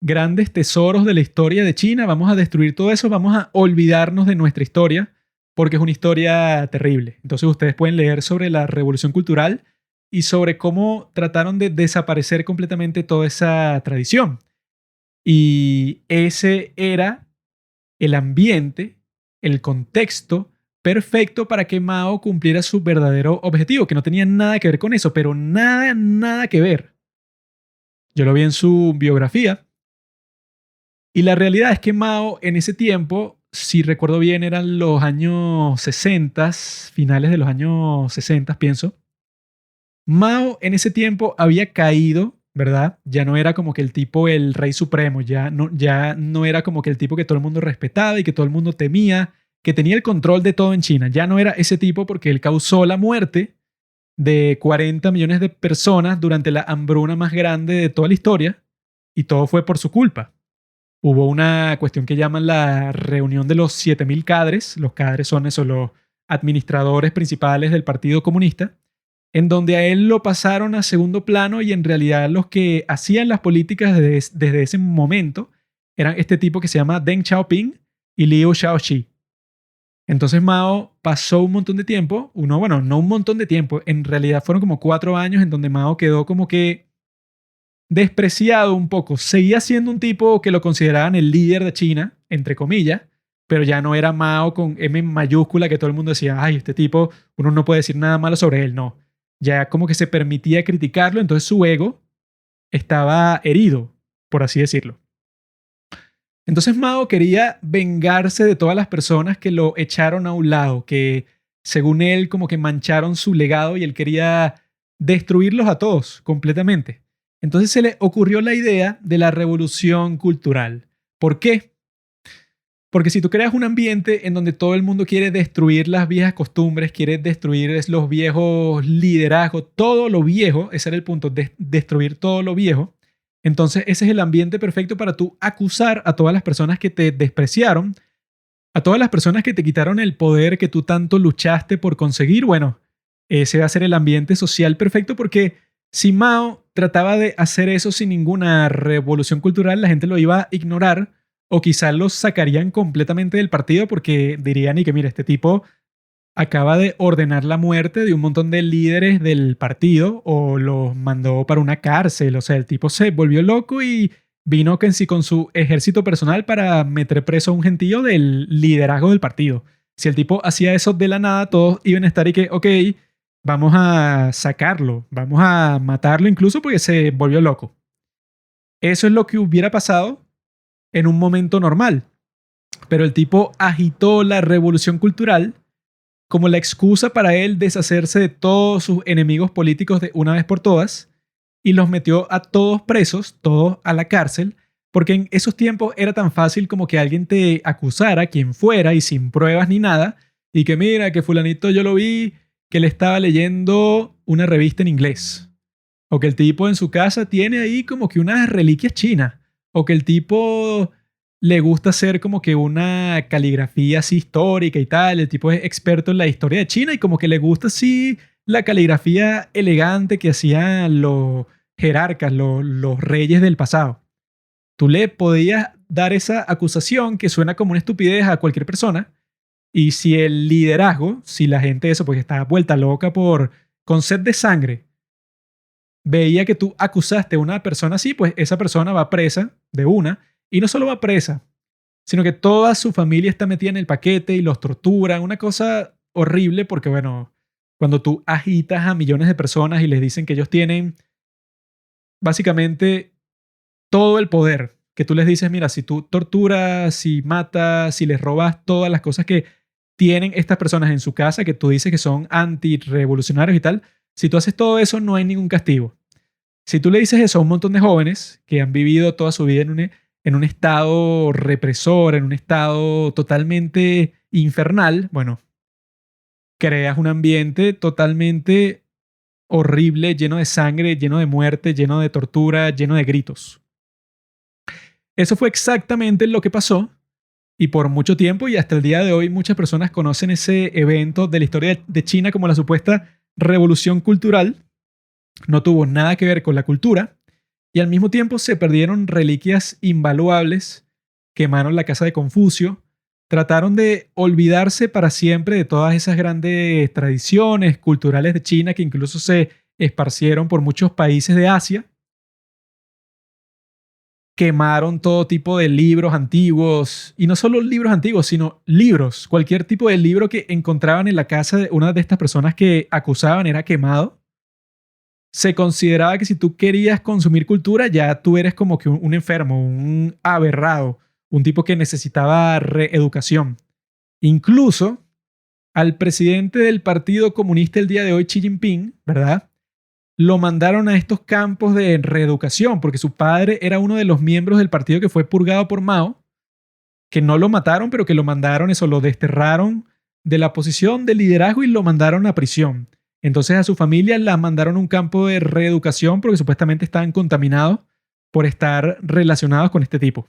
grandes tesoros de la historia de China, vamos a destruir todo eso, vamos a olvidarnos de nuestra historia, porque es una historia terrible. Entonces ustedes pueden leer sobre la revolución cultural y sobre cómo trataron de desaparecer completamente toda esa tradición. Y ese era el ambiente, el contexto perfecto para que Mao cumpliera su verdadero objetivo, que no tenía nada que ver con eso, pero nada, nada que ver. Yo lo vi en su biografía y la realidad es que Mao en ese tiempo, si recuerdo bien, eran los años 60, finales de los años 60, pienso. Mao en ese tiempo había caído, ¿verdad? Ya no era como que el tipo, el rey supremo, ya no era como que el tipo que todo el mundo respetaba y que todo el mundo temía, que tenía el control de todo en China. Ya no era ese tipo porque él causó la muerte de 40 millones de personas durante la hambruna más grande de toda la historia y todo fue por su culpa. Hubo una cuestión que llaman la reunión de los 7000 cadres. Los cadres son eso, los administradores principales del Partido Comunista, en donde a él lo pasaron a segundo plano y en realidad los que hacían las políticas desde ese momento eran este tipo que se llama Deng Xiaoping y Liu Shaoqi. Entonces Mao pasó un montón de tiempo, bueno, no un montón de tiempo, en realidad fueron como 4 años en donde Mao quedó como que despreciado un poco. Seguía siendo un tipo que lo consideraban el líder de China, entre comillas, pero ya no era Mao con M mayúscula que todo el mundo decía, ay, este tipo, uno no puede decir nada malo sobre él, no. Ya como que se permitía criticarlo, entonces su ego estaba herido, por así decirlo. Entonces Mao quería vengarse de todas las personas que lo echaron a un lado, que según él como que mancharon su legado y él quería destruirlos a todos completamente. Entonces se le ocurrió la idea de la revolución cultural. ¿Por qué? Porque si tú creas un ambiente en donde todo el mundo quiere destruir las viejas costumbres, quiere destruir los viejos liderazgos, todo lo viejo, ese era el punto, destruir todo lo viejo, entonces ese es el ambiente perfecto para tú acusar a todas las personas que te despreciaron, a todas las personas que te quitaron el poder que tú tanto luchaste por conseguir. Bueno, ese va a ser el ambiente social perfecto porque si Mao trataba de hacer eso sin ninguna revolución cultural, la gente lo iba a ignorar o quizás los sacarían completamente del partido porque dirían y que mira, este tipo acaba de ordenar la muerte de un montón de líderes del partido o los mandó para una cárcel. O sea, el tipo se volvió loco y vino en sí con su ejército personal para meter preso a un gentío del liderazgo del partido. Si el tipo hacía eso de la nada, todos iban a estar y que, ok, vamos a sacarlo, vamos a matarlo incluso porque se volvió loco. Eso es lo que hubiera pasado en un momento normal. Pero el tipo agitó la revolución cultural como la excusa para él deshacerse de todos sus enemigos políticos de una vez por todas y los metió a todos presos, todos a la cárcel, porque en esos tiempos era tan fácil como que alguien te acusara, quien fuera, y sin pruebas ni nada, y que mira, que fulanito yo lo vi, que le estaba leyendo una revista en inglés, o que el tipo en su casa tiene ahí como que unas reliquias chinas, o que el tipo le gusta hacer como que una caligrafía así histórica y tal. El tipo es experto en la historia de China y como que le gusta así la caligrafía elegante que hacían los jerarcas, los reyes del pasado. Tú le podías dar esa acusación que suena como una estupidez a cualquier persona y si el liderazgo, si la gente eso, porque está vuelta loca con sed de sangre, veía que tú acusaste a una persona así, pues esa persona va presa de una. Y no solo va presa, sino que toda su familia está metida en el paquete y los torturan. Una cosa horrible porque, bueno, cuando tú agitas a millones de personas y les dicen que ellos tienen básicamente todo el poder, que tú les dices, mira, si tú torturas, si matas, si les robas todas las cosas que tienen estas personas en su casa, que tú dices que son antirrevolucionarios y tal, si tú haces todo eso no hay ningún castigo. Si tú le dices eso a un montón de jóvenes que han vivido toda su vida en un estado represor, en un estado totalmente infernal, bueno, creas un ambiente totalmente horrible, lleno de sangre, lleno de muerte, lleno de tortura, lleno de gritos. Eso fue exactamente lo que pasó y por mucho tiempo y hasta el día de hoy muchas personas conocen ese evento de la historia de China como la supuesta revolución cultural. No tuvo nada que ver con la cultura y al mismo tiempo se perdieron reliquias invaluables, quemaron la casa de Confucio, trataron de olvidarse para siempre de todas esas grandes tradiciones culturales de China que incluso se esparcieron por muchos países de Asia, quemaron todo tipo de libros antiguos, y no solo libros antiguos, sino libros, cualquier tipo de libro que encontraban en la casa de una de estas personas que acusaban era quemado. Se consideraba que si tú querías consumir cultura, ya tú eres como que un enfermo, un aberrado, un tipo que necesitaba reeducación. Incluso al presidente del Partido Comunista el día de hoy, Xi Jinping, ¿verdad? Lo mandaron a estos campos de reeducación porque su padre era uno de los miembros del partido que fue purgado por Mao, que no lo mataron, pero que lo mandaron, eso, lo desterraron de la posición de liderazgo y lo mandaron a prisión. Entonces a su familia la mandaron a un campo de reeducación porque supuestamente estaban contaminados por estar relacionados con este tipo.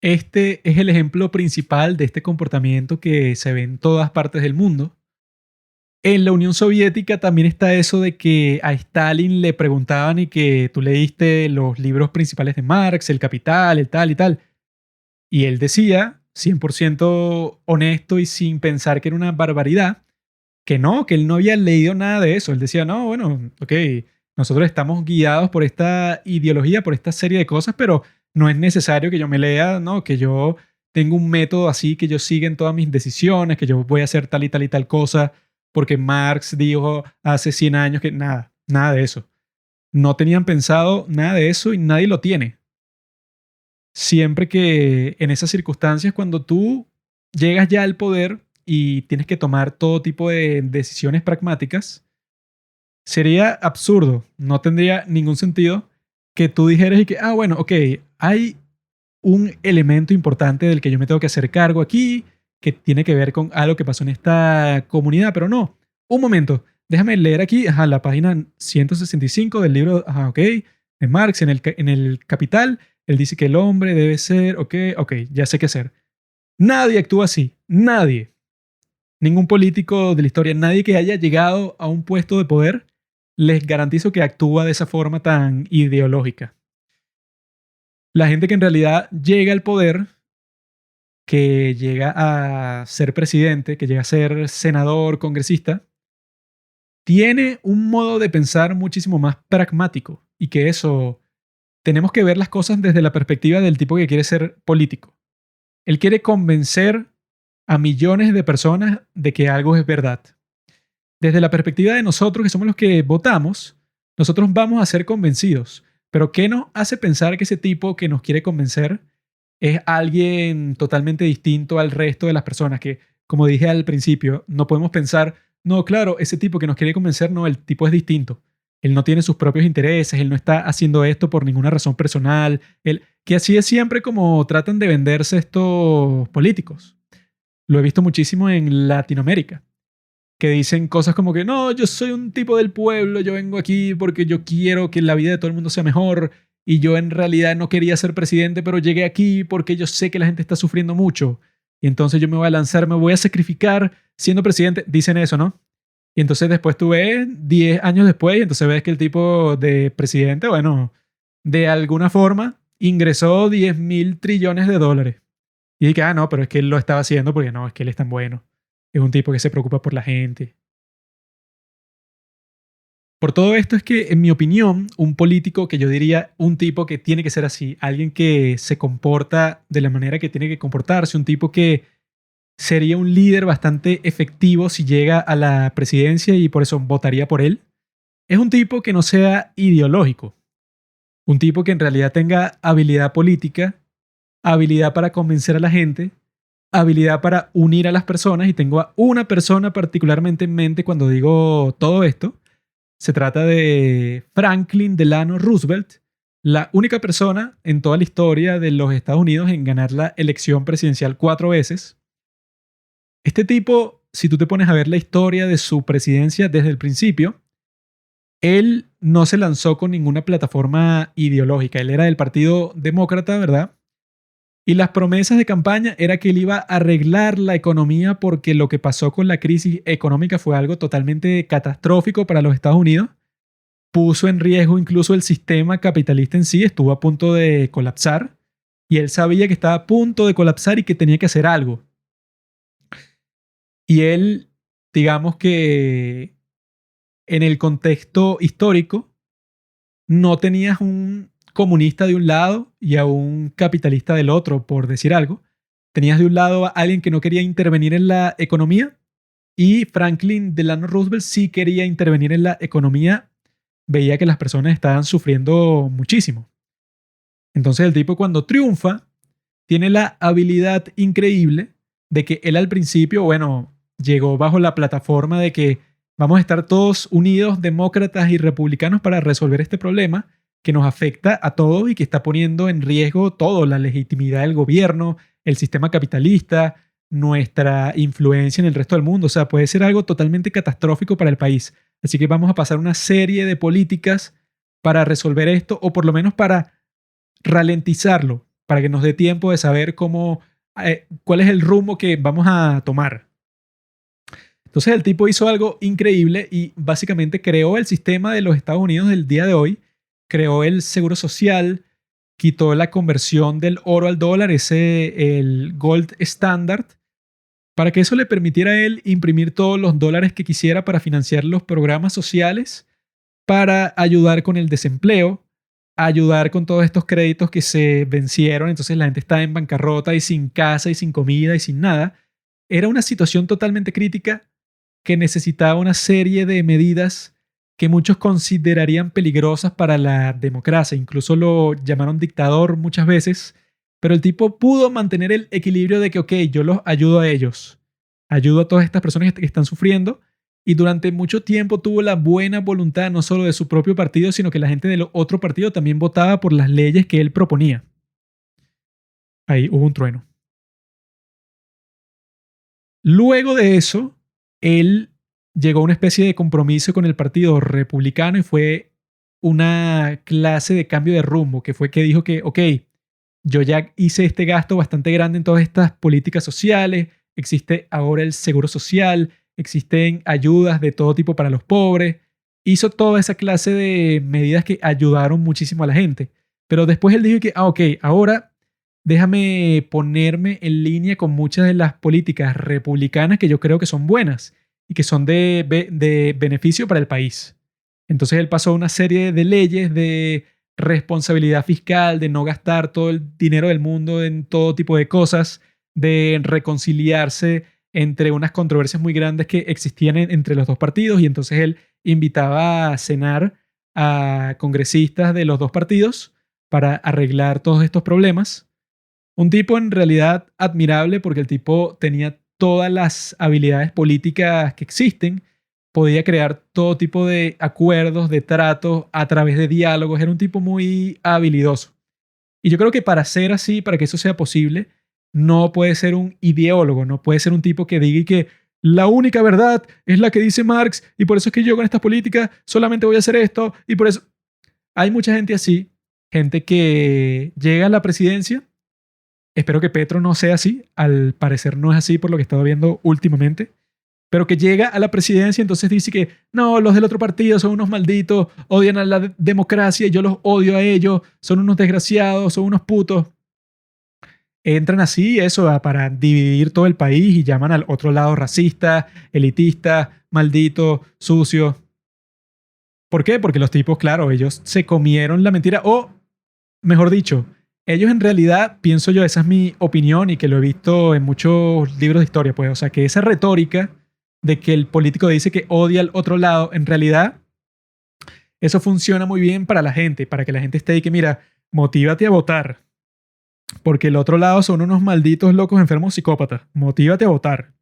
Este es el ejemplo principal de este comportamiento que se ve en todas partes del mundo. En la Unión Soviética también está eso de que a Stalin le preguntaban y que tú leíste los libros principales de Marx, El Capital, el tal y tal. Y él decía, 100% honesto y sin pensar que era una barbaridad, que no, que él no había leído nada de eso. Él decía, no, bueno, ok, nosotros estamos guiados por esta ideología, por esta serie de cosas, pero no es necesario que yo me lea, no, que yo tengo un método así, que yo siga en todas mis decisiones, que yo voy a hacer tal y tal y tal cosa, porque Marx dijo hace 100 años que nada, nada de eso. No tenían pensado nada de eso y nadie lo tiene. Siempre que en esas circunstancias, cuando tú llegas ya al poder y tienes que tomar todo tipo de decisiones pragmáticas, sería absurdo, no tendría ningún sentido que tú dijeras y que, ah, bueno, ok, hay un elemento importante del que yo me tengo que hacer cargo aquí, que tiene que ver con algo que pasó en esta comunidad, pero no, un momento, déjame leer aquí, ajá, la página 165 del libro, ajá, ok, de Marx, en el Capital, él dice que el hombre debe ser, ok, ok, ya sé qué hacer. Nadie actúa así, nadie, ningún político de la historia, nadie que haya llegado a un puesto de poder, les garantizo que actúa de esa forma tan ideológica. La gente que en realidad llega al poder, que llega a ser presidente, que llega a ser senador, congresista, tiene un modo de pensar muchísimo más pragmático y que eso, tenemos que ver las cosas desde la perspectiva del tipo que quiere ser político. Él quiere convencer a millones de personas de que algo es verdad. Desde la perspectiva de nosotros, que somos los que votamos, nosotros vamos a ser convencidos. Pero ¿qué nos hace pensar que ese tipo que nos quiere convencer es alguien totalmente distinto al resto de las personas? Que, como dije al principio, no podemos pensar, no, claro, ese tipo que nos quiere convencer, no, el tipo es distinto. Él no tiene sus propios intereses, él no está haciendo esto por ninguna razón personal. Que así es siempre como tratan de venderse estos políticos. Lo he visto muchísimo en Latinoamérica, que dicen cosas como que no, yo soy un tipo del pueblo, yo vengo aquí porque yo quiero que la vida de todo el mundo sea mejor y yo en realidad no quería ser presidente, pero llegué aquí porque yo sé que la gente está sufriendo mucho y entonces yo me voy a lanzar, me voy a sacrificar siendo presidente. Dicen eso, ¿no? Y entonces después tú ves 10 años después y entonces ves que el tipo de presidente, bueno, de alguna forma ingresó 10.000 trillones de dólares. Y dije, ah, no, pero es que él lo estaba haciendo porque no, es que él es tan bueno. Es un tipo que se preocupa por la gente. Por todo esto es que, en mi opinión, un político que yo diría un tipo que tiene que ser así, alguien que se comporta de la manera que tiene que comportarse, un tipo que sería un líder bastante efectivo si llega a la presidencia y por eso votaría por él, es un tipo que no sea ideológico, un tipo que en realidad tenga habilidad política, habilidad para convencer a la gente, habilidad para unir a las personas y tengo a una persona particularmente en mente cuando digo todo esto. Se trata de Franklin Delano Roosevelt, la única persona en toda la historia de los Estados Unidos en ganar la elección presidencial 4 veces. Este tipo, si tú te pones a ver la historia de su presidencia desde el principio, él no se lanzó con ninguna plataforma ideológica. Él era del Partido Demócrata, ¿verdad? Y las promesas de campaña era que él iba a arreglar la economía porque lo que pasó con la crisis económica fue algo totalmente catastrófico para los Estados Unidos. Puso en riesgo incluso el sistema capitalista en sí, estuvo a punto de colapsar y él sabía que estaba a punto de colapsar y que tenía que hacer algo. Y él, digamos que en el contexto histórico, no tenías un comunista de un lado y a un capitalista del otro, por decir algo. Tenías de un lado a alguien que no quería intervenir en la economía y Franklin Delano Roosevelt sí quería intervenir en la economía. Veía que las personas estaban sufriendo muchísimo. Entonces el tipo cuando triunfa tiene la habilidad increíble de que él al principio, bueno, llegó bajo la plataforma de que vamos a estar todos unidos, demócratas y republicanos, para resolver este problema que nos afecta a todos y que está poniendo en riesgo todo, la legitimidad del gobierno, el sistema capitalista, nuestra influencia en el resto del mundo. O sea, puede ser algo totalmente catastrófico para el país. Así que vamos a pasar una serie de políticas para resolver esto o por lo menos para ralentizarlo, para que nos dé tiempo de saber cuál es el rumbo que vamos a tomar. Entonces el tipo hizo algo increíble y básicamente creó el sistema de los Estados Unidos del día de hoy, creó el seguro social, quitó la conversión del oro al dólar, el gold standard, para que eso le permitiera a él imprimir todos los dólares que quisiera para financiar los programas sociales, para ayudar con el desempleo, ayudar con todos estos créditos que se vencieron, entonces la gente está en bancarrota y sin casa y sin comida y sin nada. Era una situación totalmente crítica que necesitaba una serie de medidas que muchos considerarían peligrosas para la democracia. Incluso lo llamaron dictador muchas veces, pero el tipo pudo mantener el equilibrio de que, ok, yo los ayudo a ellos, ayudo a todas estas personas que están sufriendo, y durante mucho tiempo tuvo la buena voluntad no solo de su propio partido, sino que la gente del otro partido también votaba por las leyes que él proponía. Ahí hubo un trueno. Luego de eso, él llegó a una especie de compromiso con el Partido Republicano y fue una clase de cambio de rumbo, que fue que dijo que, ok, yo ya hice este gasto bastante grande en todas estas políticas sociales, existe ahora el seguro social, existen ayudas de todo tipo para los pobres, hizo toda esa clase de medidas que ayudaron muchísimo a la gente. Pero después él dijo que, ok, ahora déjame ponerme en línea con muchas de las políticas republicanas que yo creo que son buenas y que son de beneficio para el país. Entonces él pasó una serie de leyes de responsabilidad fiscal, de no gastar todo el dinero del mundo en todo tipo de cosas, de reconciliarse entre unas controversias muy grandes que existían entre los dos partidos, y entonces él invitaba a cenar a congresistas de los dos partidos para arreglar todos estos problemas. Un tipo en realidad admirable porque el tipo tenía todas las habilidades políticas que existen, podía crear todo tipo de acuerdos, de tratos a través de diálogos, era un tipo muy habilidoso. Y yo creo que para ser así, para que eso sea posible, no puede ser un ideólogo, no puede ser un tipo que diga que la única verdad es la que dice Marx y por eso es que yo con estas políticas solamente voy a hacer esto y por eso... Hay mucha gente así, gente que llega a la presidencia. Espero que Petro no sea así, al parecer no es así por lo que he estado viendo últimamente, pero que llega a la presidencia y entonces dice que no, los del otro partido son unos malditos, odian a la democracia y yo los odio a ellos, son unos desgraciados, son unos putos. Entran así, eso, para dividir todo el país y llaman al otro lado racista, elitista, maldito, sucio. ¿Por qué? Porque los tipos, claro, ellos se comieron la mentira, o mejor dicho, ellos en realidad, pienso yo, esa es mi opinión y que lo he visto en muchos libros de historia, pues, o sea, que esa retórica de que el político dice que odia al otro lado, en realidad, eso funciona muy bien para la gente, para que la gente esté ahí que, mira, motívate a votar, porque el otro lado son unos malditos locos enfermos psicópatas, motívate a votar.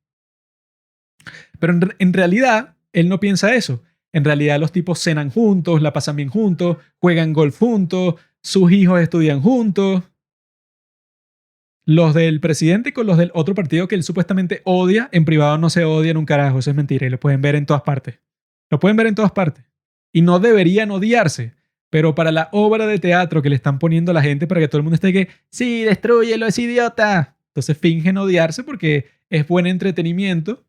Pero en realidad, él no piensa eso. En realidad los tipos cenan juntos, la pasan bien juntos, juegan golf juntos, sus hijos estudian juntos. Los del presidente con los del otro partido que él supuestamente odia, en privado no se odian un carajo, eso es mentira y lo pueden ver en todas partes. Lo pueden ver en todas partes. Y no deberían odiarse, pero para la obra de teatro que le están poniendo a la gente para que todo el mundo esté que, sí, destrúyelo, es idiota. Entonces fingen odiarse porque es buen entretenimiento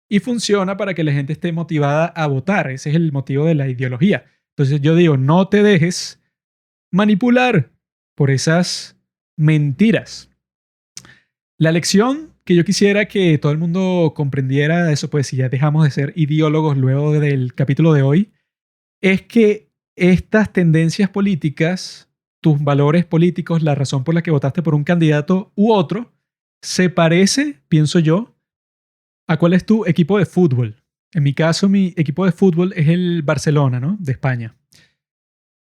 y funciona para que la gente esté motivada a votar. Ese es el motivo de la ideología. Entonces yo digo, no te dejes manipular por esas mentiras. La lección que yo quisiera que todo el mundo comprendiera de eso, pues si ya dejamos de ser ideólogos luego del capítulo de hoy, es que estas tendencias políticas, tus valores políticos, la razón por la que votaste por un candidato u otro, se parece, pienso yo, a cuál es tu equipo de fútbol. En mi caso, mi equipo de fútbol es el Barcelona, ¿no? De España.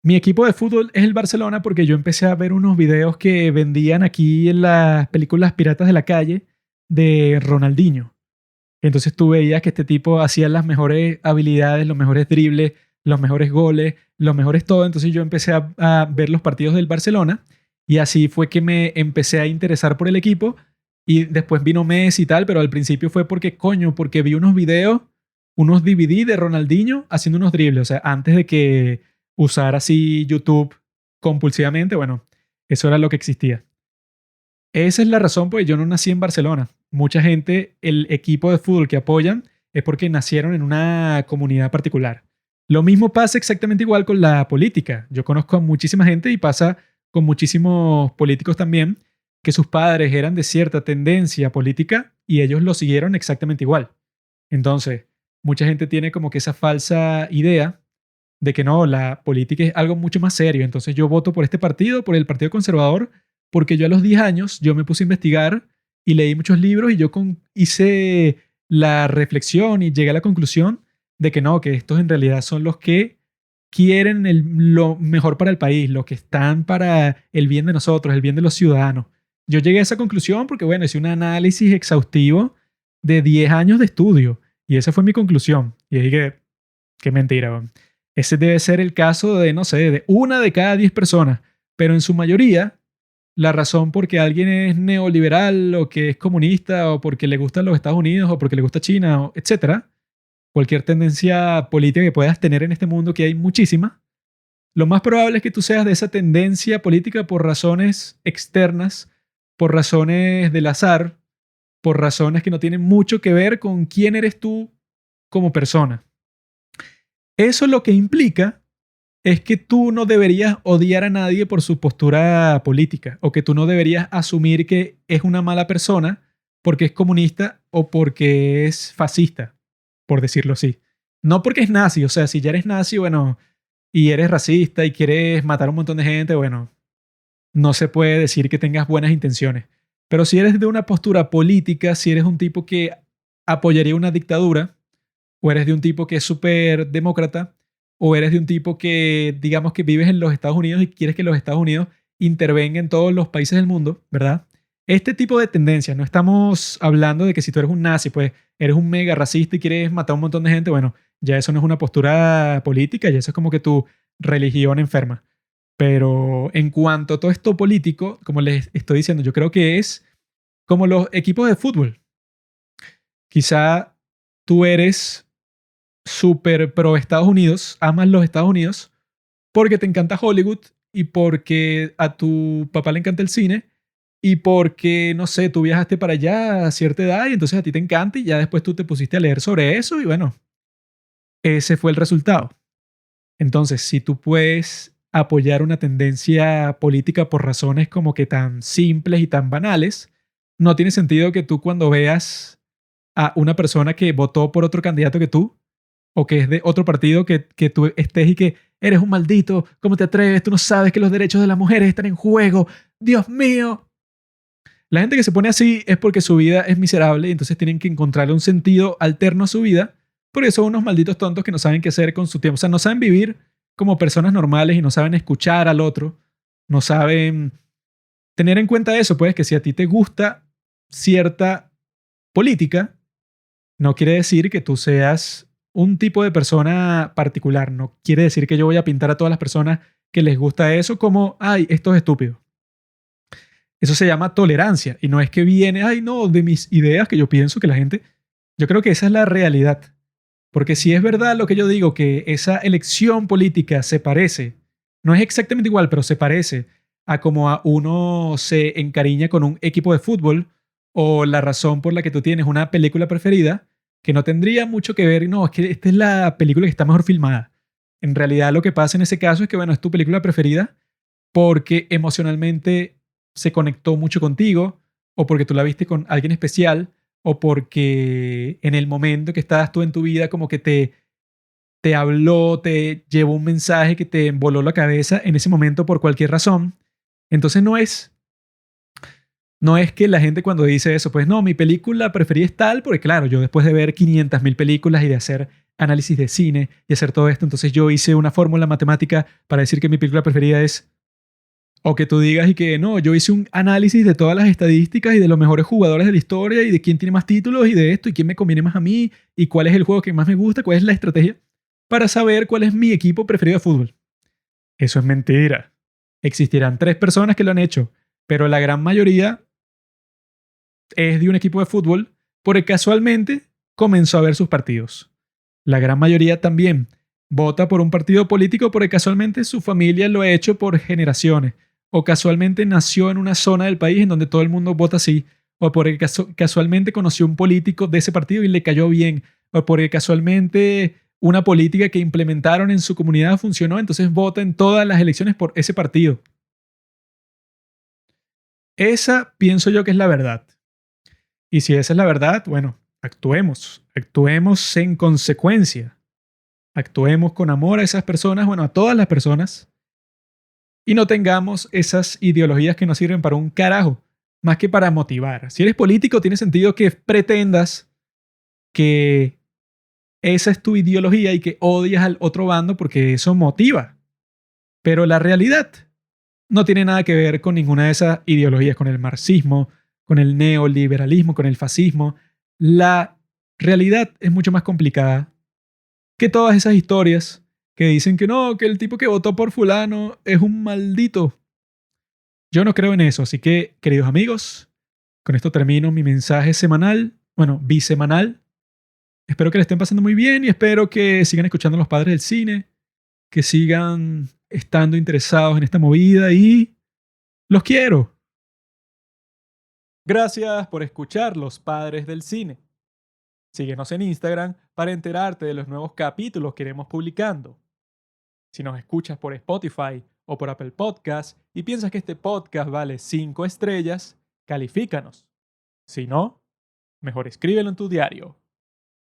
Mi equipo de fútbol es el Barcelona porque yo empecé a ver unos videos que vendían aquí en las películas Piratas de la Calle de Ronaldinho. Entonces tú veías que este tipo hacía las mejores habilidades, los mejores dribles, los mejores goles, los mejores todo. Entonces yo empecé a ver los partidos del Barcelona y así fue que me empecé a interesar por el equipo y después vino Messi y tal, pero al principio fue porque vi unos videos, unos DVD de Ronaldinho haciendo unos dribles. O sea, antes de que usar así YouTube compulsivamente, bueno, eso era lo que existía. Esa es la razón, pues yo no nací en Barcelona. Mucha gente, el equipo de fútbol que apoyan es porque nacieron en una comunidad particular. Lo mismo pasa exactamente igual con la política. Yo conozco a muchísima gente y pasa con muchísimos políticos también, que sus padres eran de cierta tendencia política y ellos lo siguieron exactamente igual. Entonces, mucha gente tiene como que esa falsa idea de que no, la política es algo mucho más serio. Entonces yo voto por este partido, por el Partido Conservador, porque yo a los 10 años yo me puse a investigar y leí muchos libros y yo hice la reflexión y llegué a la conclusión de que no, que estos en realidad son los que quieren lo mejor para el país, los que están para el bien de nosotros, el bien de los ciudadanos. Yo llegué a esa conclusión porque, bueno, hice un análisis exhaustivo de 10 años de estudio y esa fue mi conclusión. Y dije, qué mentira, weón. Ese debe ser el caso de, no sé, de una de cada 10 personas, pero en su mayoría, la razón por que alguien es neoliberal o que es comunista o porque le gustan los Estados Unidos o porque le gusta China, o etcétera, cualquier tendencia política que puedas tener en este mundo, que hay muchísimas, lo más probable es que tú seas de esa tendencia política por razones externas, por razones del azar, por razones que no tienen mucho que ver con quién eres tú como persona. Eso lo que implica es que tú no deberías odiar a nadie por su postura política o que tú no deberías asumir que es una mala persona porque es comunista o porque es fascista, por decirlo así. No porque es nazi, o sea, si ya eres nazi, bueno, y eres racista y quieres matar a un montón de gente, bueno, no se puede decir que tengas buenas intenciones. Pero si eres de una postura política, si eres un tipo que apoyaría una dictadura, o eres de un tipo que es súper demócrata, o eres de un tipo que, digamos que vives en los Estados Unidos y quieres que los Estados Unidos intervengan en todos los países del mundo, ¿verdad? Este tipo de tendencias, no estamos hablando de que si tú eres un nazi, pues eres un mega racista y quieres matar a un montón de gente, bueno, ya eso no es una postura política, ya eso es como que tu religión enferma. Pero en cuanto a todo esto político, como les estoy diciendo, yo creo que es como los equipos de fútbol. Quizá tú eres súper pro Estados Unidos, amas los Estados Unidos porque te encanta Hollywood y porque a tu papá le encanta el cine y porque, no sé, tú viajaste para allá a cierta edad y entonces a ti te encanta y ya después tú te pusiste a leer sobre eso y bueno, ese fue el resultado. Entonces, si tú puedes apoyar una tendencia política por razones como que tan simples y tan banales, no tiene sentido que tú cuando veas a una persona que votó por otro candidato que tú, o que es de otro partido, que tú estés y que eres un maldito, ¿cómo te atreves? Tú no sabes que los derechos de las mujeres están en juego. Dios mío. La gente que se pone así es porque su vida es miserable y entonces tienen que encontrarle un sentido alterno a su vida, porque son unos malditos tontos que no saben qué hacer con su tiempo. O sea, no saben vivir como personas normales y no saben escuchar al otro, no saben tener en cuenta eso, pues que si a ti te gusta cierta política, no quiere decir que tú seas un tipo de persona particular. No quiere decir que yo voy a pintar a todas las personas que les gusta eso como, ay, esto es estúpido. Eso se llama tolerancia y no es que viene, ay, no, de mis ideas que yo pienso que la gente... Yo creo que esa es la realidad. Porque si es verdad lo que yo digo, que esa elección política se parece, no es exactamente igual, pero se parece a como a uno se encariña con un equipo de fútbol o la razón por la que tú tienes una película preferida, que no tendría mucho que ver, no, es que esta es la película que está mejor filmada. En realidad lo que pasa en ese caso es que, bueno, es tu película preferida porque emocionalmente se conectó mucho contigo o porque tú la viste con alguien especial o porque en el momento que estabas tú en tu vida como que te habló, te llevó un mensaje que te voló la cabeza en ese momento por cualquier razón. Entonces no es que la gente cuando dice eso, pues no, mi película preferida es tal, porque claro, yo después de ver 500.000 películas y de hacer análisis de cine y hacer todo esto, entonces yo hice una fórmula matemática para decir que mi película preferida es, o que tú digas y que no, yo hice un análisis de todas las estadísticas y de los mejores jugadores de la historia y de quién tiene más títulos y de esto y quién me conviene más a mí y cuál es el juego que más me gusta, cuál es la estrategia para saber cuál es mi equipo preferido de fútbol. Eso es mentira. Existirán 3 personas que lo han hecho, pero la gran mayoría es de un equipo de fútbol porque casualmente comenzó a ver sus partidos. La gran mayoría también vota por un partido político porque casualmente su familia lo ha hecho por generaciones o casualmente nació en una zona del país en donde todo el mundo vota así, o porque casualmente conoció un político de ese partido y le cayó bien, o porque casualmente una política que implementaron en su comunidad funcionó, entonces vota en todas las elecciones por ese partido. Esa pienso yo que es la verdad. Y si esa es la verdad, bueno, actuemos en consecuencia, actuemos con amor a esas personas, bueno, a todas las personas, y no tengamos esas ideologías que no sirven para un carajo, más que para motivar. Si eres político, tiene sentido que pretendas que esa es tu ideología y que odias al otro bando porque eso motiva. Pero la realidad no tiene nada que ver con ninguna de esas ideologías, con el marxismo, con el neoliberalismo, con el fascismo. La realidad es mucho más complicada que todas esas historias que dicen que no, que el tipo que votó por fulano es un maldito. Yo no creo en eso, así que, queridos amigos, con esto termino mi mensaje semanal, bueno, bisemanal. Espero que le estén pasando muy bien y espero que sigan escuchando a los padres del cine, que sigan estando interesados en esta movida y los quiero. Gracias por escuchar Los Padres del Cine. Síguenos en Instagram para enterarte de los nuevos capítulos que iremos publicando. Si nos escuchas por Spotify o por Apple Podcast y piensas que este podcast vale 5 estrellas, califícanos. Si no, mejor escríbelo en tu diario.